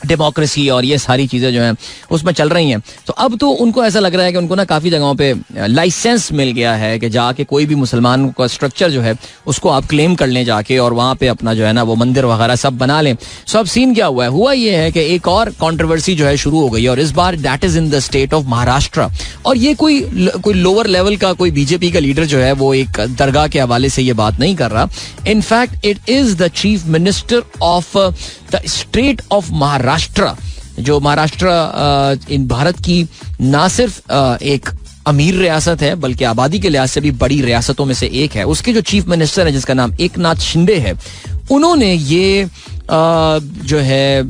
democracy और ये सारी चीज़ें जो हैं उसमें चल रही हैं. तो अब तो उनको ऐसा लग रहा है कि उनको ना काफ़ी जगहों पे लाइसेंस मिल गया है कि जाके कोई भी मुसलमान का स्ट्रक्चर जो है उसको आप क्लेम कर लें जाके और वहाँ पे अपना जो है ना वो मंदिर वगैरह सब बना लें. सो अब सीन क्या हुआ ये है कि एक और कंट्रोवर्सी जो है शुरू हो गई है और इस बार that is in the state of Maharashtra. और ये कोई लोअर लेवल का कोई बीजेपी का लीडर जो है वो एक दरगाह के हवाले से ये बात नहीं कर रहा. In fact it is the chief minister of the state of Maharashtra, जो महाराष्ट्र इन भारत की ना सिर्फ एक अमीर रियासत है बल्कि आबादी के लिहाज से भी बड़ी रियासतों में से एक है. उसके जो चीफ मिनिस्टर है जिसका नाम एकनाथ शिंदे है, उन्होंने ये जो है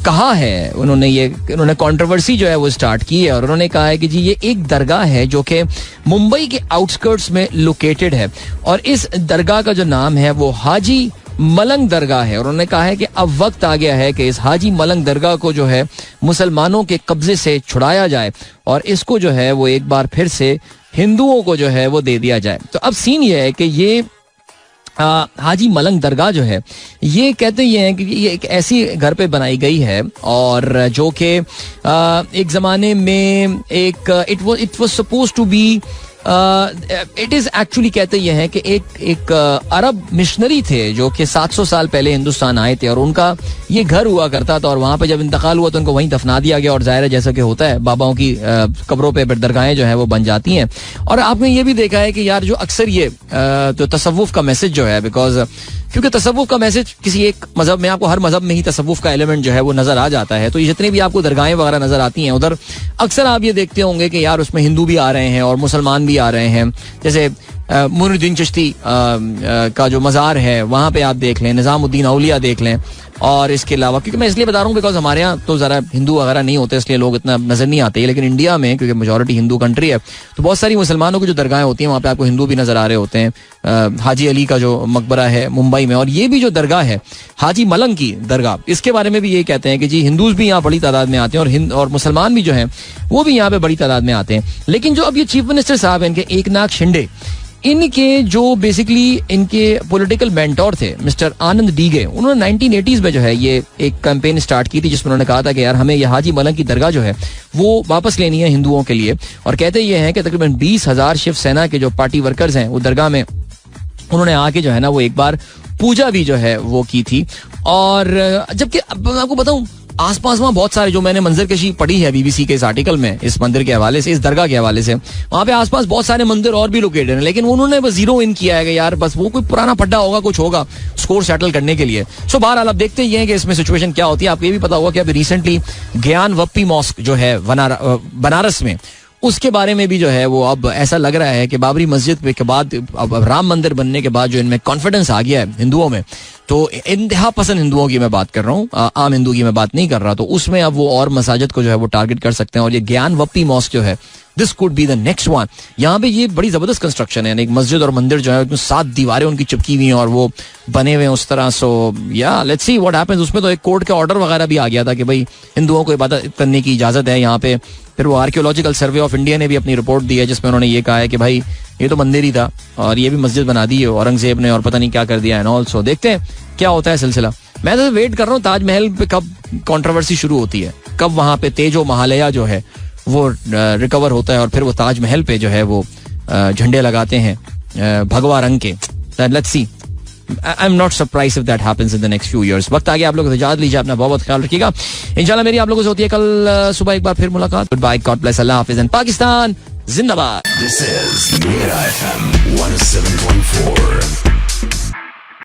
कहा है, उन्होंने कंट्रोवर्सी जो है वो स्टार्ट की है और उन्होंने कहा है कि जी ये एक दरगाह है जो कि मुंबई के आउटस्कर्ट्स में लोकेटेड है और इस दरगाह का जो नाम है वो हाजी मलंग दरगाह है. और उन्होंने कहा है कि अब वक्त आ गया है कि इस हाजी मलंग दरगाह को जो है मुसलमानों के कब्जे से छुड़ाया जाए और इसको जो है वो एक बार फिर से हिंदुओं को जो है वो दे दिया जाए. तो अब सीन ये है कि ये हाजी मलंग दरगाह जो है ये कहते ये हैं कि ये एक ऐसी घर पे बनाई गई है और जो कि एक ज़माने में एक it was suppose to be it is actually कहते ये हैं कि एक अरब मिशनरी थे जो कि 700 साल पहले हिंदुस्तान आए थे और उनका ये घर हुआ करता था और वहाँ पे जब इंतकाल हुआ तो उनको वहीं दफना दिया गया. और जाहिर है जैसा कि होता है बाबाओं की कब्रों पे दरगाहें जो है वो बन जाती हैं. और आपने ये भी देखा है कि यार जो अक्सर ये तो तसव्वुफ का मैसेज जो है, बिकॉज क्योंकि तसव्वुफ का मैसेज किसी एक मजहब में, आपको हर मजहब में ही तसव्वुफ का एलिमेंट जो है वो नजर आ जाता है. तो ये जितनी भी आपको दरगाहें वगैरह नजर आती हैं उधर अक्सर आप ये देखते होंगे कि यार उसमें हिंदू भी आ रहे हैं और मुसलमान भी आ रहे हैं. जैसे मुइनुद्दीन चिश्ती का जो मज़ार है वहाँ पे आप देख लें, निज़ामुद्दीन औलिया देख लें. और इसके अलावा क्योंकि मैं इसलिए बता रहा हूँ बिकॉज हमारे यहाँ तो ज़रा हिंदू वगैरह नहीं होते इसलिए लोग इतना नज़र नहीं आते, लेकिन इंडिया में क्योंकि मेजॉरिटी हिंदू कंट्री है तो बहुत सारी मुसलमानों की जो दरगाहें होती हैं वहाँ पे आपको हिंदू भी नज़र आ रहे होते हैं. हाजी अली का जो मकबरा है मुंबई में, और ये भी जो दरगाह है हाजी मलंग की दरगाह, इसके बारे में भी ये कहते हैं कि जी हिंदूज भी यहाँ बड़ी तादाद में आते हैं और मुसलमान भी जो हैं वो भी यहाँ पे बड़ी तादाद में आते हैं. लेकिन जो अब ये चीफ मिनिस्टर साहब हैं इनके एकनाथ शिंदे, इनके जो बेसिकली इनके पॉलिटिकल मेंटोर थे मिस्टर आनंद डीगे, उन्होंने 1980s में जो है ये एक कैंपेन स्टार्ट की थी जिसमें उन्होंने कहा था कि यार हमें ये हाजी मलंग की दरगाह जो है वो वापस लेनी है हिंदुओं के लिए. और कहते ये हैं कि तकरीबन 20,000 शिवसेना के जो पार्टी वर्कर्स हैं वो दरगाह में उन्होंने आके जो है ना वो एक बार पूजा भी जो है वो की थी. और जबकि मैं आपको बताऊं आसपास वहाँ बहुत सारे, जो मैंने मंजरकशी पढ़ी है बीबीसी के इस आर्टिकल में इस मंदिर के हवाले से, इस दरगाह के हवाले से, वहाँ पे आसपास बहुत सारे मंदिर और भी लोकेटेड हैं, लेकिन उन्होंने बस जीरो इन किया है कि यार बस वो कोई पुराना पट्टा होगा, कुछ होगा स्कोर सेटल करने के लिए. सो बहरहाल आप देखते ही हैं कि इसमें सिचुएशन क्या होती है. आपको ये भी पता होगा कि अभी रिसेंटली ज्ञान वप्पी मॉस्क जो है बनारस में, उसके बारे में भी जो है वो अब ऐसा लग रहा है कि बाबरी मस्जिद के बाद अब राम मंदिर बनने के बाद जो इनमें कॉन्फिडेंस आ गया है हिंदुओं में, तो इंतहा पसंद हिंदुओं की मैं बात कर रहा हूँ, आम हिंदू की मैं बात नहीं कर रहा, तो उसमें अब वो और मसाजिद को जो है वो टारगेट कर सकते हैं. और ये ज्ञान वप्पी मॉस्क जो है this could be the next one. यहाँ पे ये बड़ी जबरदस्त कंस्ट्रक्शन है, यानी एक मस्जिद और मंदिर जो है 7 दीवारें उनकी चिपकी हुई हैं और वो बने हुए हैं उस तरह. सो या लेट्स सी व्हाट हैपेंस. उसमें तो एक कोर्ट के ऑर्डर वगैरह भी आ गया था कि भाई हिंदुओं को इबादत करने की इजाजत है यहाँ पे. फिर वो आर्कियोलॉजिकल सर्वे ऑफ इंडिया ने भी अपनी रिपोर्ट दी है जिसमें उन्होंने ये कहा है कि भाई ये तो मंदिर ही था और ये भी मस्जिद बना दी है औरंगजेब ने और पता नहीं क्या कर दिया है. ऑल्सो देखते हैं क्या होता है सिलसिला. मैं तो वेट कर रहा हूँ ताजमहल पे कब कंट्रोवर्सी शुरू होती है, कब वहां पे तेजो महालया जो है वो रिकवर होता है और फिर वो ताजमहल पे जो है वो झंडे लगाते हैं भगवा रंग के. Let's see. I am not surprise if that happens in the next few years. वक्त आ गया आप लोगों से इजाजत लीजिए, अपना बहुत ख्याल रखिएगा. इंशाल्लाह मेरी आप लोगों से होती है कल सुबह एक बार फिर मुलाकात. Good bye, God bless, Allah हाफिज एंड पाकिस्तान जिंदाबाद. This is Mera FM 107.4.